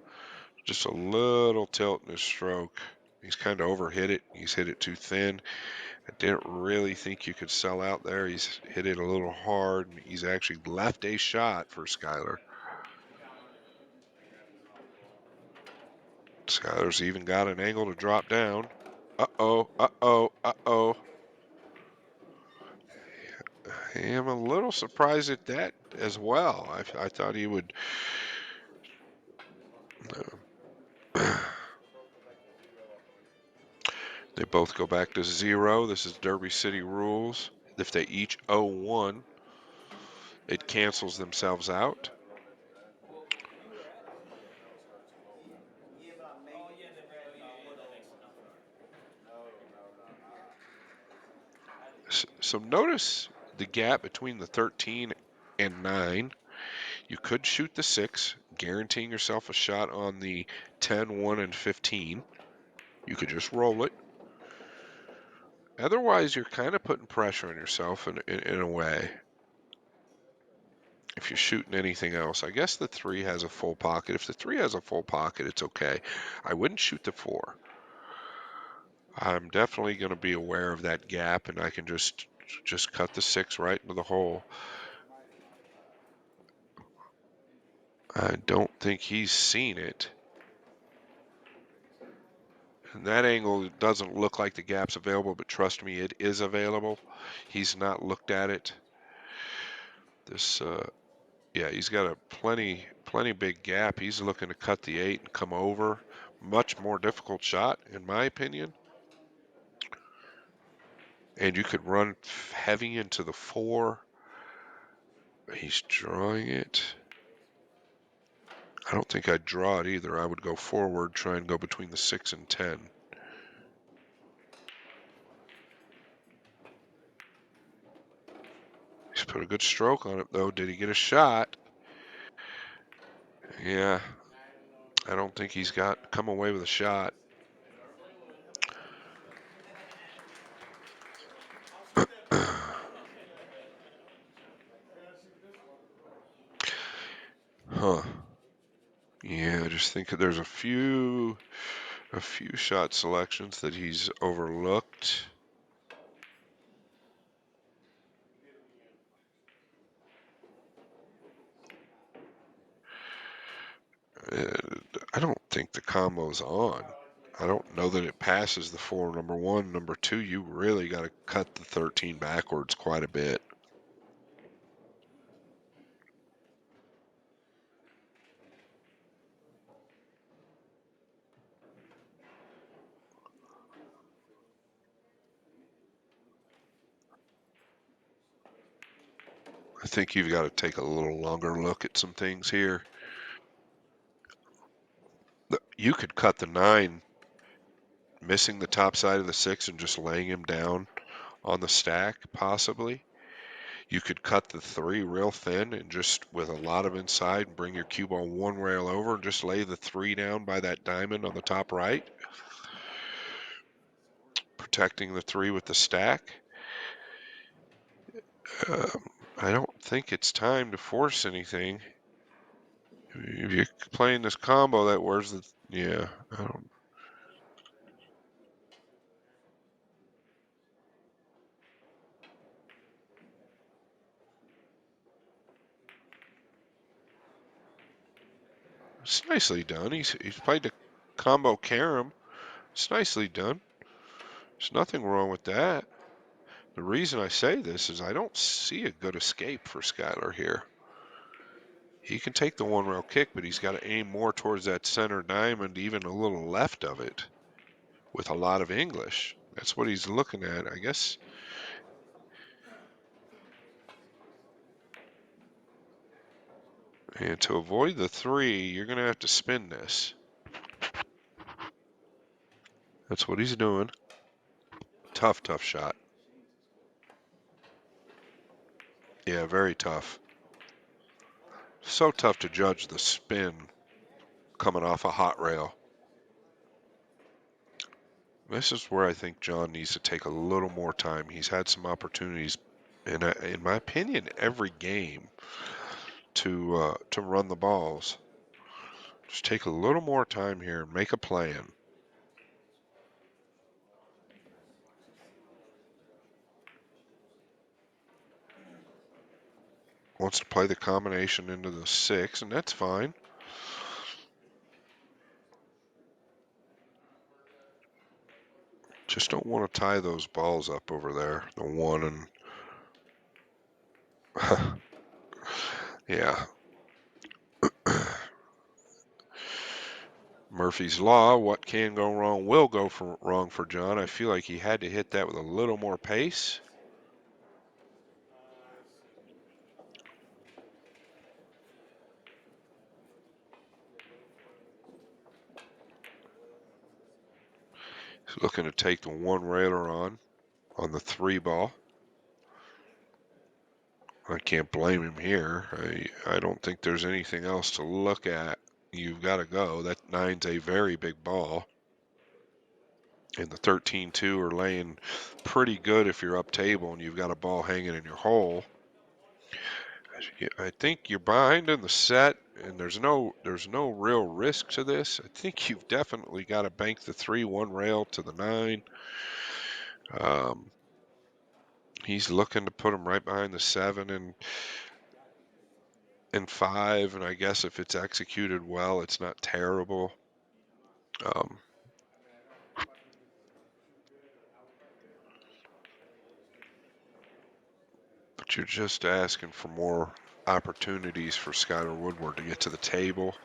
Just a little tilt in his stroke. He's kind of overhit it. He's hit it too thin. I didn't really think you could sell out there. He's hit it a little hard. He's actually left a shot for Skyler. Skyler's even got an angle to drop down. Uh-oh, uh-oh, uh-oh. I am a little surprised at that as well. I thought he would. They both go back to 0. This is Derby City rules. If they each 0-1, it cancels themselves out. So notice the gap between the 13 and 9. You could shoot the 6, guaranteeing yourself a shot on the 10, 1, and 15. You could just roll it. Otherwise, you're kind of putting pressure on yourself in a way. If you're shooting anything else, I guess the 3 has a full pocket. If the 3 has a full pocket, it's okay. I wouldn't shoot the 4. I'm definitely going to be aware of that gap, and I can just cut the 6 right into the hole. I don't think he's seen it. And that angle doesn't look like the gap's available, but trust me, it is available. He's not looked at it. This, yeah, he's got a plenty big gap. He's looking to cut the 8 and come over. Much more difficult shot, in my opinion. And you could run heavy into the 4. He's drawing it. I don't think I'd draw it either. I would go forward, try and go between the 6 and 10. Put a good stroke on it, though. Did he get a shot? Yeah. I don't think he's come away with a shot. Huh. Yeah, I just think that there's a few shot selections that he's overlooked. Uh, I don't think the combo's on. I don't know that it passes the 4, number one. Number two, you really got to cut the 13 backwards quite a bit. I think you've got to take a little longer look at some things here. You could cut the 9, missing the top side of the 6 and just laying him down on the stack, possibly. You could cut the 3 real thin and just with a lot of inside and bring your cue ball one rail over and just lay the 3 down by that diamond on the top right, protecting the 3 with the stack. I don't think it's time to force anything. If you're playing this combo, that where's the yeah? I don't. It's nicely done. He's played the combo carom. It's nicely done. There's nothing wrong with that. The reason I say this is I don't see a good escape for Skyler here. He can take the one rail kick, but he's got to aim more towards that center diamond, even a little left of it, with a lot of English. That's what he's looking at, I guess. And to avoid the 3, you're going to have to spin this. That's what he's doing. Tough, tough shot. Yeah, very tough. So tough to judge the spin coming off a hot rail. This is where I think John needs to take a little more time. He's had some opportunities, in my opinion, every game to run the balls. Just take a little more time here and make a plan. Wants to play the combination into the 6, and that's fine. Just don't want to tie those balls up over there. The 1 and yeah. Murphy's Law, what can go wrong will go wrong for John. I feel like he had to hit that with a little more pace. He's looking to take the 1 railer on the 3 ball. I can't blame him here. I don't think there's anything else to look at. You've got to go. That 9's a very big ball. And the 13-2 are laying pretty good if you're up table and you've got a ball hanging in your hole. I think you're behind in the set, and there's no real risk to this. I think you've definitely got to bank the 3-1 rail to the 9. He's looking to put him right behind the 7 and 5, and I guess if it's executed well, it's not terrible. Um, but you're just asking for more opportunities for Skyler Woodward to get to the table.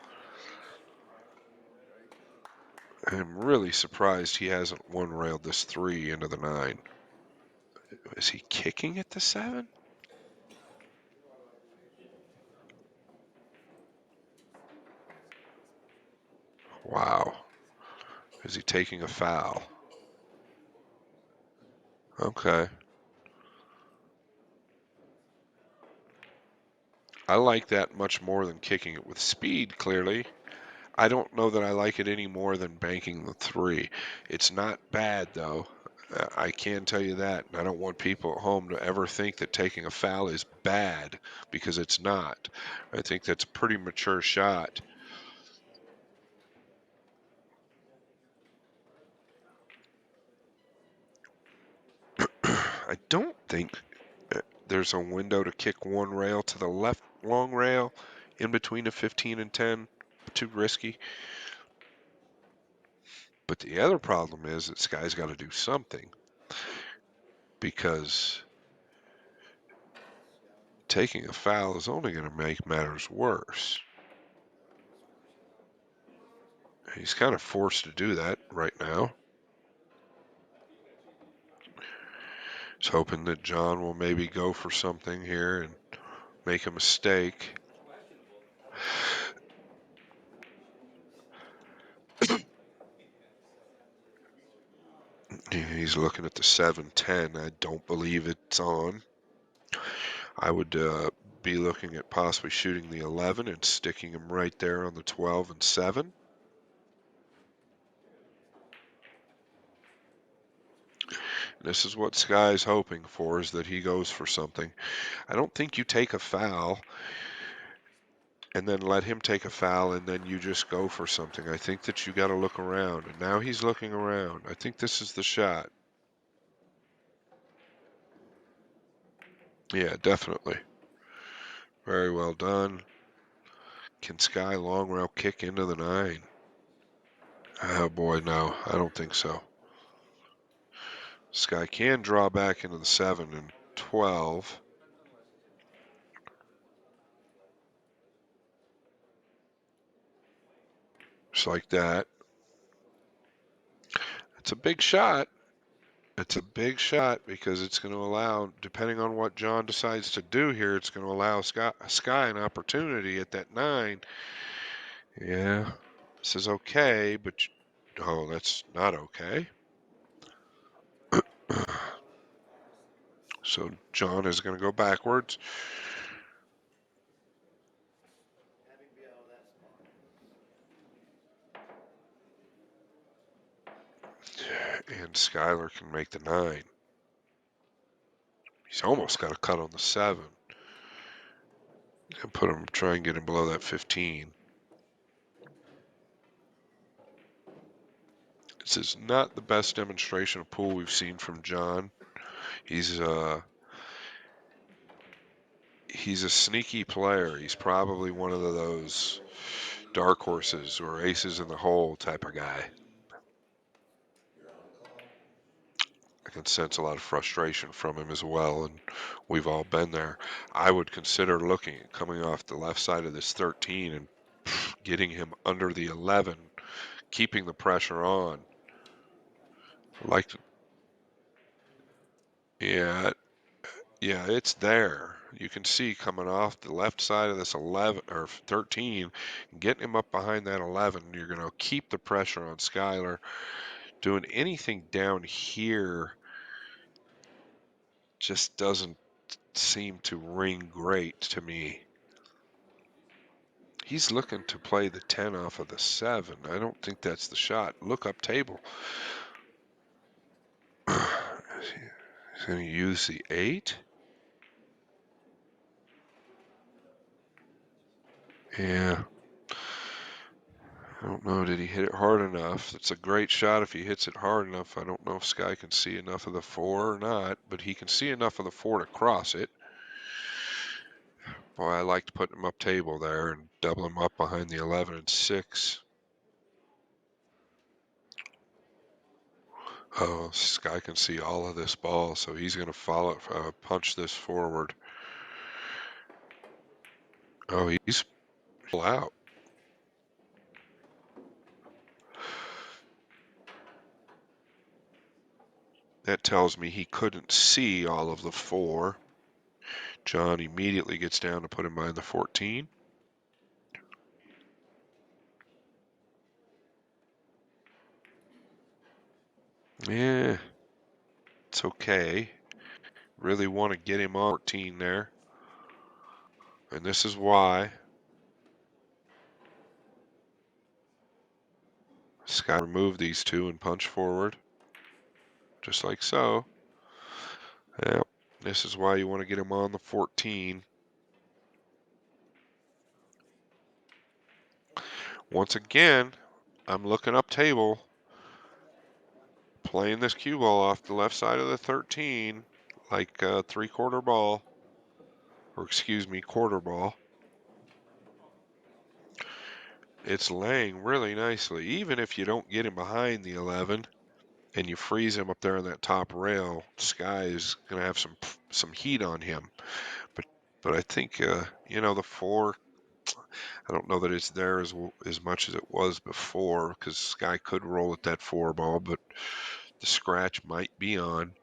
I'm really surprised he hasn't one railed this 3 into the 9. Is he kicking at the 7? Wow. Is he taking a foul? Okay. I like that much more than kicking it with speed, clearly. I don't know that I like it any more than banking the 3. It's not bad, though. I can tell you that. And I don't want people at home to ever think that taking a foul is bad, because it's not. I think that's a pretty mature shot. I don't think there's a window to kick one rail to the left long rail in between a 15 and 10. Too risky. But the other problem is that Sky's got to do something, because taking a foul is only going to make matters worse. He's kind of forced to do that right now. He's hoping that John will maybe go for something here and make a mistake. He's looking at the 7-10. I don't believe it's on. I would be looking at possibly shooting the 11 and sticking him right there on the 12 and 7. This is what Sky's hoping for, is that he goes for something. I don't think you take a foul and then let him take a foul and then you just go for something. I think that you got to look around, and now he's looking around. I think this is the shot. Yeah, definitely. Very well done. Can Sky long rail kick into the 9? Oh boy, no, I don't think so. Sky can draw back into the 7 and 12. Just like that. It's a big shot. It's a big shot because it's going to allow, depending on what John decides to do here, it's going to allow Sky an opportunity at that 9. Yeah, this is okay, but oh, that's not okay. So John is going to go backwards. And Skyler can make the 9. He's almost got a cut on the 7. And try and get him below that 15. This is not the best demonstration of pool we've seen from John. He's a sneaky player. He's probably one of those dark horses or aces in the hole type of guy. I can sense a lot of frustration from him as well, and we've all been there. I would consider looking at coming off the left side of this 13 and getting him under the 11, keeping the pressure on. Like, yeah, yeah, it's there. You can see coming off the left side of this 11 or 13, getting him up behind that 11. You're going to keep the pressure on Skyler. Doing anything down here just doesn't seem to ring great to me. He's looking to play the 10 off of the 7. I don't think that's the shot. Look up table. He's going to use the 8. Yeah. I don't know. Did he hit it hard enough? It's a great shot if he hits it hard enough. I don't know if Sky can see enough of the 4 or not, but he can see enough of the 4 to cross it. Boy, I liked putting him up table there and double him up behind the 11 and 6. Oh, Sky can see all of this ball, so he's going to punch this forward. Oh, he's full out. That tells me he couldn't see all of the 4. John immediately gets down to put him behind the 14. Yeah, it's okay. Really want to get him on 14 there. And this is why Sky remove these two and punch forward, just like so. Yeah, this is why you want to get him on the 14. Once again, I'm looking up table, playing this cue ball off the left side of the 13, like a 3/4 ball, or excuse me, quarter ball. It's laying really nicely. Even if you don't get him behind the 11 and you freeze him up there on that top rail, Sky is going to have some heat on him. But I think the 4. I don't know that it's there as much as it was before, because Sky could roll at that 4 ball, but the scratch might be on.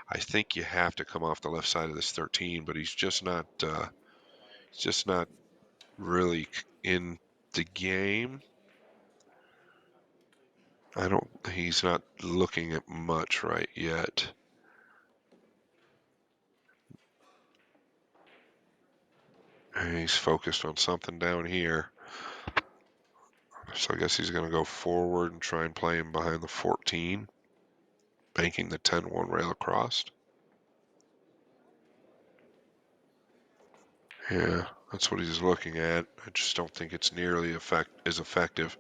I think you have to come off the left side of this 13, but he's just not really in the game. He's not looking at much right yet. He's focused on something down here. So I guess he's going to go forward and try and play him behind the 14, banking the 10-1 rail across. Yeah, that's what he's looking at. I just don't think it's nearly as effective.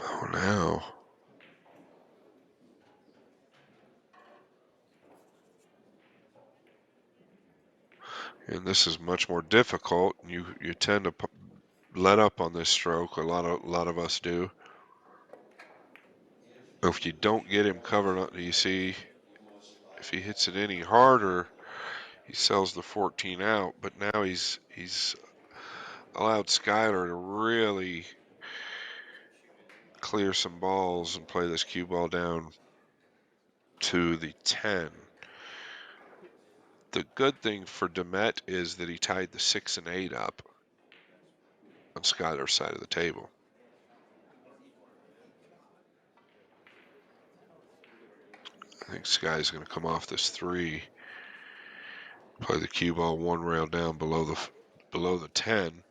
Oh, now. And this is much more difficult. You tend to let up on this stroke. A lot of us do. If you don't get him covered up, you see, if he hits it any harder, he sells the 14 out. But now he's allowed Skyler to really clear some balls and play this cue ball down to the 10. The good thing for Demet is that he tied the 6 and 8 up on Skyler's side of the table. I think Sky's going to come off this 3, play the cue ball 1 rail down below the 10.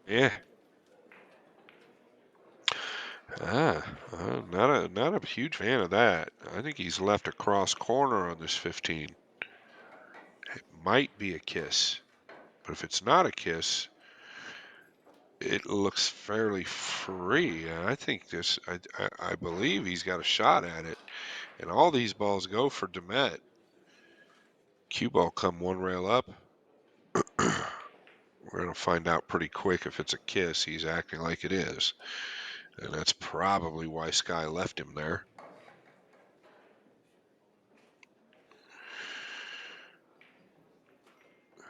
Yeah. Not a huge fan of that. I think he's left a cross corner on this 15. It might be a kiss, but if it's not a kiss, it looks fairly free. I think I believe he's got a shot at it, and all these balls go for Demet. Cue ball come 1 rail up. We're going to find out pretty quick if it's a kiss. He's acting like it is, and that's probably why Sky left him there.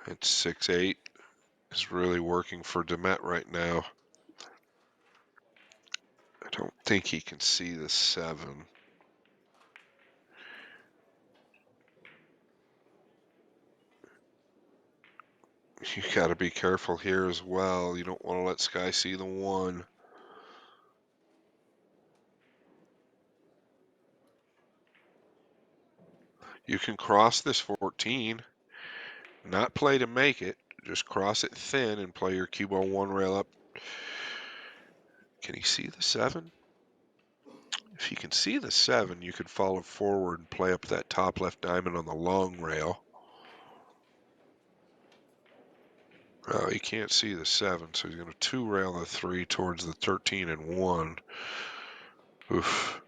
It's 6-8 is really working for Demet right now. I don't think he can see the 7. You got to be careful here as well. You don't want to let Sky see the 1. You can cross this 14, not play to make it, just cross it thin and play your cue ball 1 rail up. Can he see the 7? If you can see the 7, you could follow forward and play up that top left diamond on the long rail. Oh, he can't see the 7, so he's going to 2 rail the 3 towards the 13 and 1. Oof.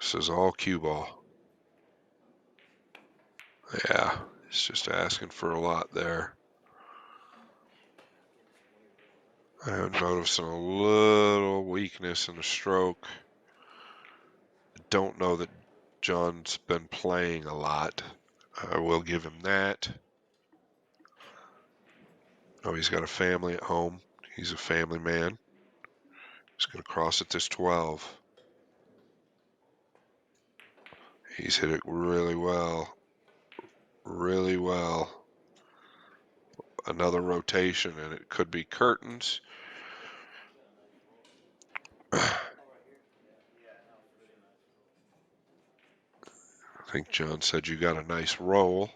This is all cue ball. Yeah, it's just asking for a lot there. I'm noticing a little weakness in the stroke. Don't know that John's been playing a lot. I will give him that. Oh, he's got a family at home. He's a family man. He's going to cross at this 12. He's hit it really well. really well. Another rotation, and it could be curtains. I think John said you got a nice roll.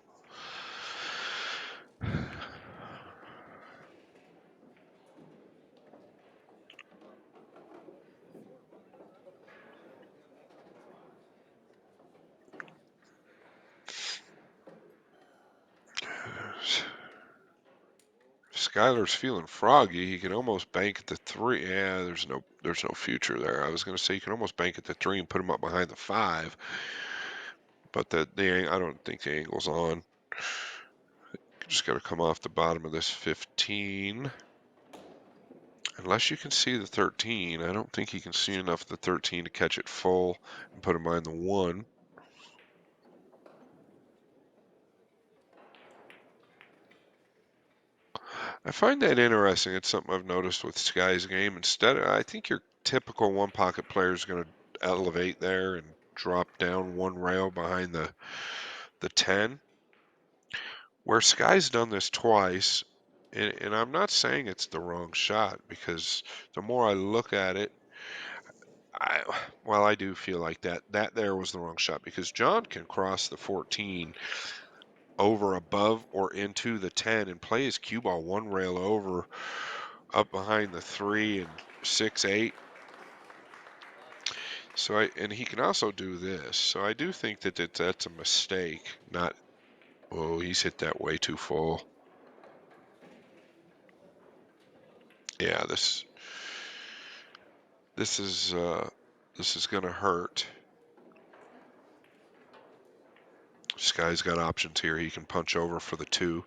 Skyler's feeling froggy. He can almost bank at the 3. Yeah, there's no future there. I was going to say you can almost bank at the 3 and put him up behind the 5, but I don't think the angle's on. Just got to come off the bottom of this 15. Unless you can see the 13, I don't think he can see enough of the 13 to catch it full and put him behind the 1. I find that interesting. It's something I've noticed with Sky's game. I think your typical one pocket player is going to elevate there and drop down one rail behind the 10. Where Sky's done this twice, and I'm not saying it's the wrong shot because the more I look at it, I well, I do feel like that there was the wrong shot because John can cross the 14 over above or into the 10 and play his cue ball one rail over up behind the 3 and 6 8. And he can also do this. So I do think that's a mistake. Not Oh, he's hit that way too full. Yeah, this is gonna hurt. Sky's got options here. He can punch over for the 2.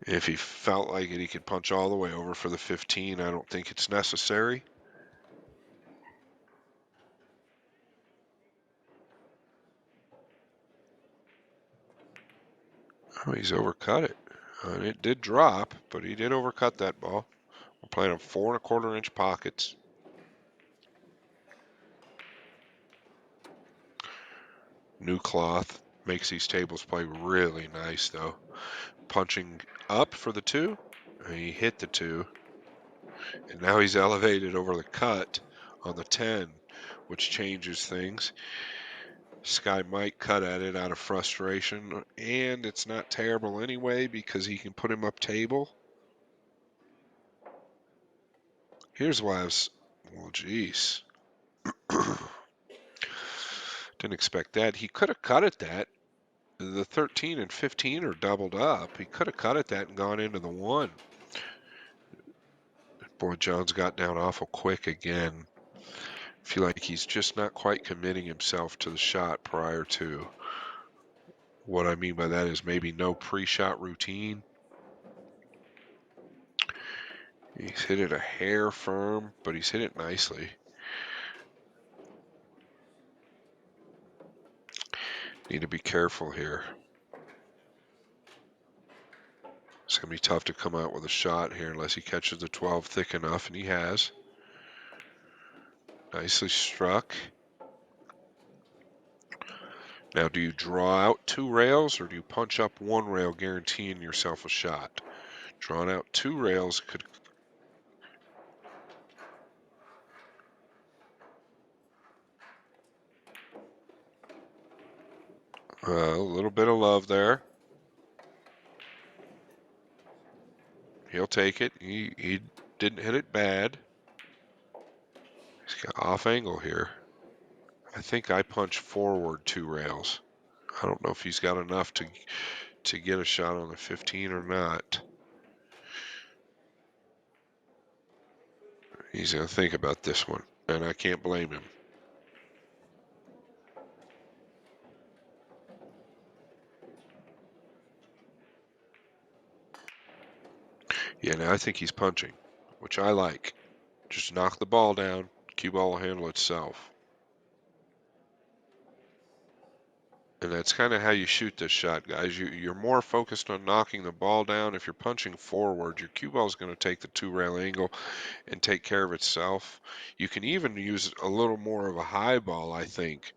If he felt like it, he could punch all the way over for the 15. I don't think it's necessary. Oh, he's overcut it. It did drop, but he did overcut that ball. We're playing on 4 1/4 inch pockets. New cloth makes these tables play really nice, though. Punching up for the 2, and he hit the 2, and now he's elevated over the cut on the 10, which changes things. Sky might cut at it out of frustration, and it's not terrible anyway because he can put him up table. Here's why I was, well, geez. Didn't expect that. He could have cut at that. The 13 and 15 are doubled up. He could have cut at that and gone into the 1. Boy, John's got down awful quick again. Feel like he's just not quite committing himself to the shot prior to. What I mean by that is maybe no pre-shot routine. He's hit it a hair firm, but he's hit it nicely. Need to be careful here. It's going to be tough to come out with a shot here unless he catches the 12 thick enough, and he has. Nicely struck. Now, do you draw out 2 rails or do you punch up 1 rail guaranteeing yourself a shot? Drawing out 2 rails could. A little bit of love there. He'll take it. He didn't hit it bad. He's got off angle here. I think I punch forward 2 rails. I don't know if he's got enough to get a shot on the 15 or not. He's going to think about this one, and I can't blame him. Yeah, now I think he's punching, which I like. Just knock the ball down. Cue ball will handle itself. And that's kind of how you shoot this shot, guys. You're more focused on knocking the ball down. If you're punching forward, your cue ball is going to take the 2 rail angle and take care of itself. You can even use a little more of a high ball, I think.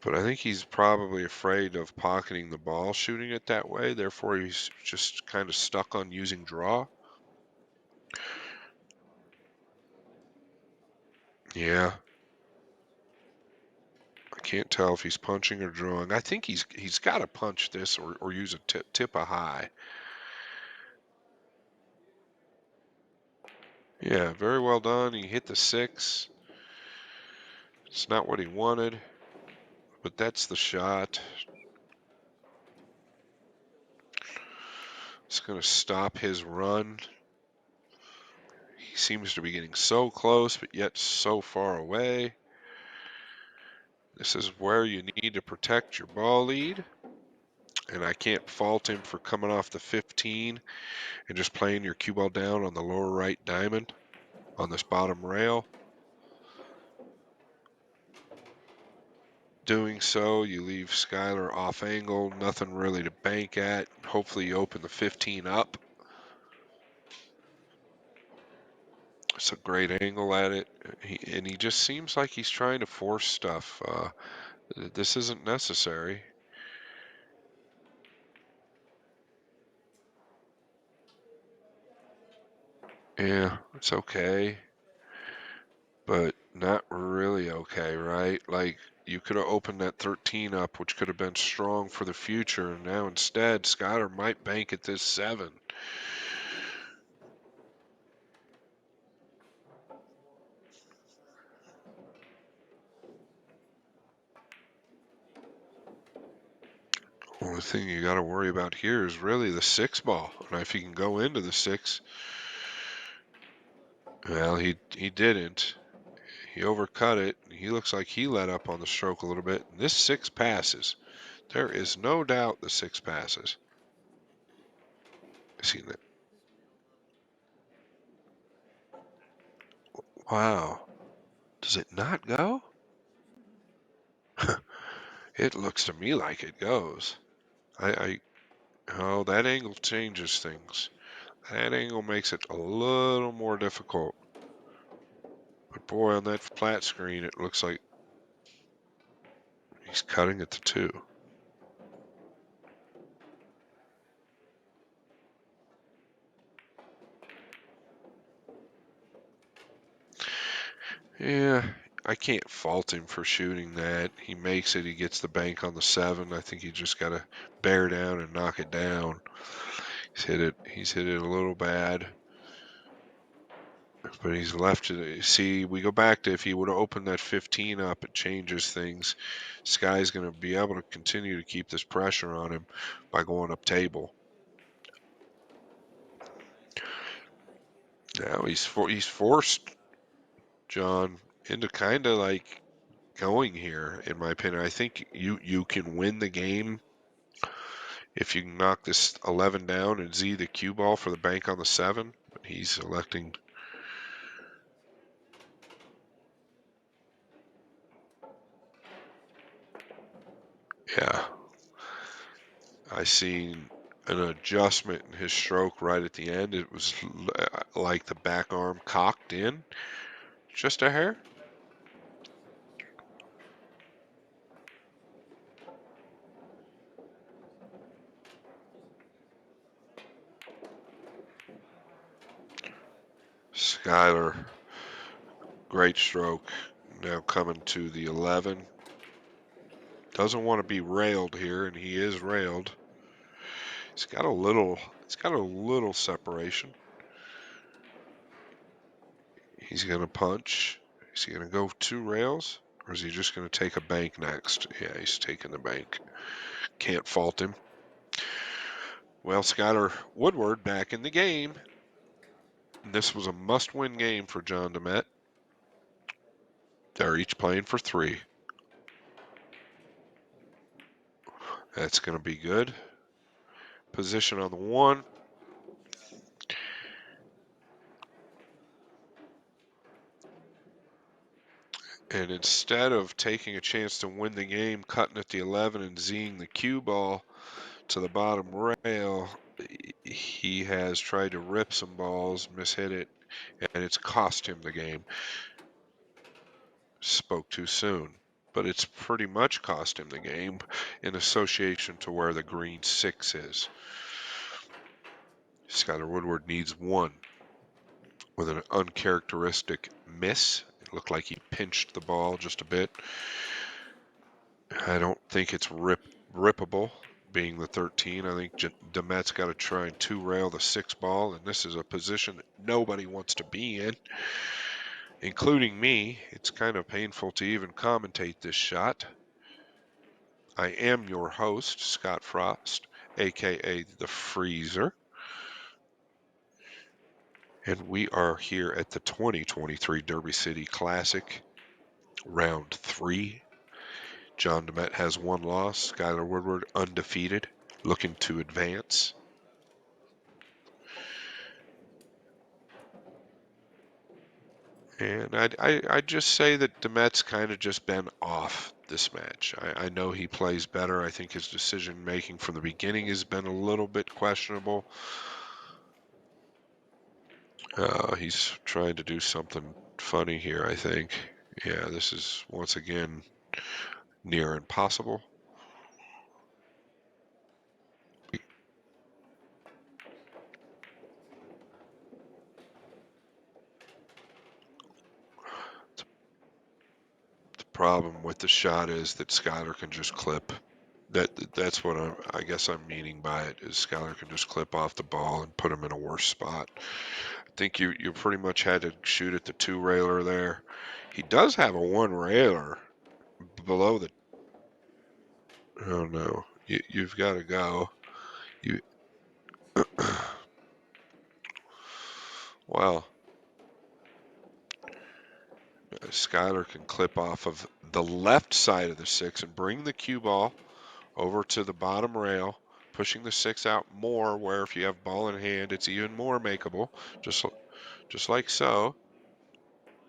But I think he's probably afraid of pocketing the ball, shooting it that way. Therefore, he's just kind of stuck on using draw. Yeah. I can't tell if he's punching or drawing. I think he's got to punch this or use a tip a high. Yeah, very well done. He hit the 6. It's not what he wanted, but that's the shot. It's going to stop his run. He seems to be getting so close, but yet so far away. This is where you need to protect your ball lead. And I can't fault him for coming off the 15 and just playing your cue ball down on the lower right diamond on this bottom rail. Doing so, you leave Skyler off angle, nothing really to bank at. Hopefully you open the 15 up. It's a great angle at it. And he just seems like he's trying to force stuff. This isn't necessary. Yeah, it's okay. But not really okay, right? Like, you could have opened that 13 up, which could have been strong for the future. And now instead, Skyler might bank at this 7. Only thing you got to worry about here is really the 6 ball. And if he can go into the 6, well, he didn't. He overcut it. He looks like he let up on the stroke a little bit. And this 6 passes. There is no doubt the 6 passes. I seen that. Wow. Does it not go? It looks to me like it goes. I oh, that angle changes things. That angle makes it a little more difficult. But boy, on that flat screen, it looks like he's cutting at the 2. Yeah, I can't fault him for shooting that. He makes it. He gets the bank on the 7. I think he just got to bear down and knock it down. He's hit it. He's hit it a little bad, but he's left it. See, we go back to if he would have opened that 15 up, it changes things. Sky's going to be able to continue to keep this pressure on him by going up table. Now he's forced John into kind of like going here, in my opinion. I think you can win the game if you can knock this 11 down and Z the cue ball for the bank on the 7. But he's electing. Yeah, I seen an adjustment in his stroke right at the end. It was like the back arm cocked in just a hair. Skyler, great stroke. Now coming to the 11. Doesn't want to be railed here, and he is railed. He's got a little. It's got a little separation. He's gonna punch. Is he gonna go 2 rails, or is he just gonna take a bank next? Yeah, he's taking the bank. Can't fault him. Well, Skyler Woodward back in the game. This was a must-win game for John Demet. They're each playing for 3. That's going to be good. Position on the 1. And instead of taking a chance to win the game, cutting at the 11 and Zing the cue ball to the bottom rail, he has tried to rip some balls, mishit it, and it's cost him the game. Spoke too soon. but it's pretty much cost him the game in association to where the green 6 is. Skyler Woodward needs 1 with an uncharacteristic miss. It looked like he pinched the ball just a bit. I don't think it's rippable, being the 13. I think Demet's got to try and 2-rail the 6 ball, and this is a position that nobody wants to be in, including me. It's kind of painful to even commentate this shot. I am your host, Scott Frost, aka The Freezer, and we are here at the 2023 Derby City Classic, round 3. John Demet has 1 loss. Skyler Woodward undefeated, looking to advance. And I'd just say that Demet's kind of just been off this match. I know he plays better. I think his decision making from the beginning has been a little bit questionable. He's trying to do something funny here, I think. Yeah, this is once again near impossible. The problem with the shot is that Skyler can just clip. That's what I guess I'm meaning by it, is Skyler can just clip off the ball and put him in a worse spot. I think you pretty much had to shoot at the 2-railer there. He does have a 1-railer below the. Oh no, you've got to go. You well, Skyler can clip off of the left side of the 6 and bring the cue ball over to the bottom rail, pushing the 6 out more, where if you have ball in hand, it's even more makeable, just like so.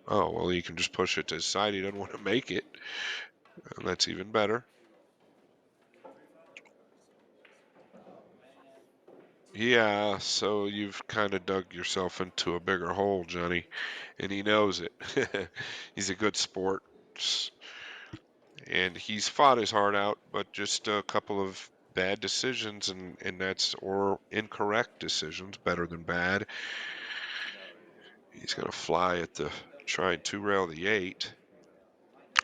Oh, well, you can just push it to his side. He doesn't want to make it. And that's even better. Yeah, so you've kind of dug yourself into a bigger hole, Johnny, and he knows it. He's a good sport, and he's fought his heart out, but just a couple of bad decisions, and that's, or incorrect decisions, better than bad. He's going to fly at the, trying to rail the 8.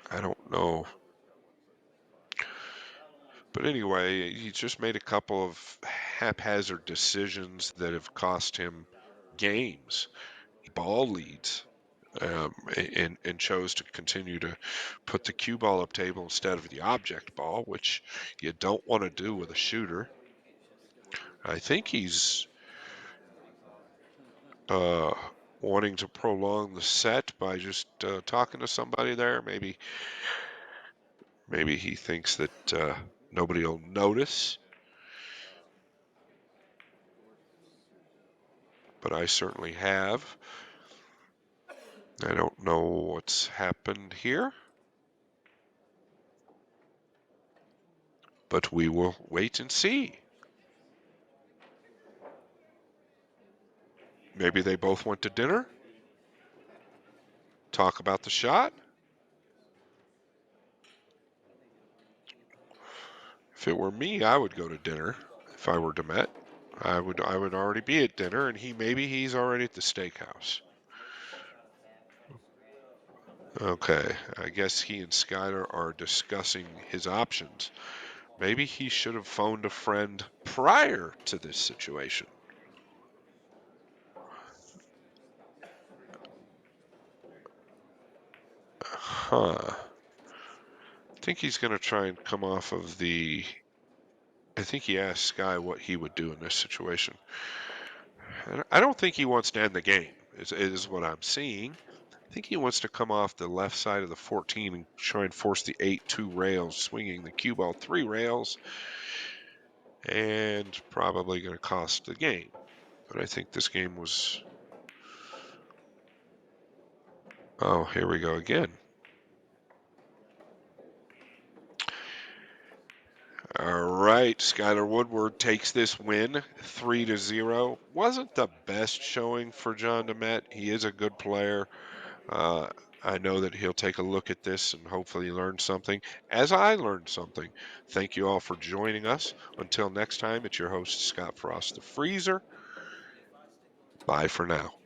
I don't know. But anyway, he's just made a couple of haphazard decisions that have cost him games, ball leads, and chose to continue to put the cue ball up table instead of the object ball, which you don't want to do with a shooter. I think he's uh, wanting to prolong the set by just talking to somebody there. Maybe he thinks that nobody will notice. But I certainly have. I don't know what's happened here, but we will wait and see. Maybe they both went to dinner, talk about the shot. If it were me, I would go to dinner. If I were Demet, I would already be at dinner, and he's already at the steakhouse. Okay, I guess he and Skyler are discussing his options. Maybe he should have phoned a friend prior to this situation. Huh. I think he's going to try and come off of the. I think he asked Sky what he would do in this situation. I don't think he wants to end the game, is what I'm seeing. I think he wants to come off the left side of the 14 and try and force the 8 2 rails, swinging the cue ball 3 rails, and probably going to cost the game. But I think this game was. Oh, here we go again. All right, Skyler Woodward takes this win 3-0. Wasn't the best showing for John Demet. He is a good player. I know that he'll take a look at this and hopefully learn something, as I learned something. Thank you all for joining us. Until next time, it's your host, Scott Frost, the Freezer. Bye for now.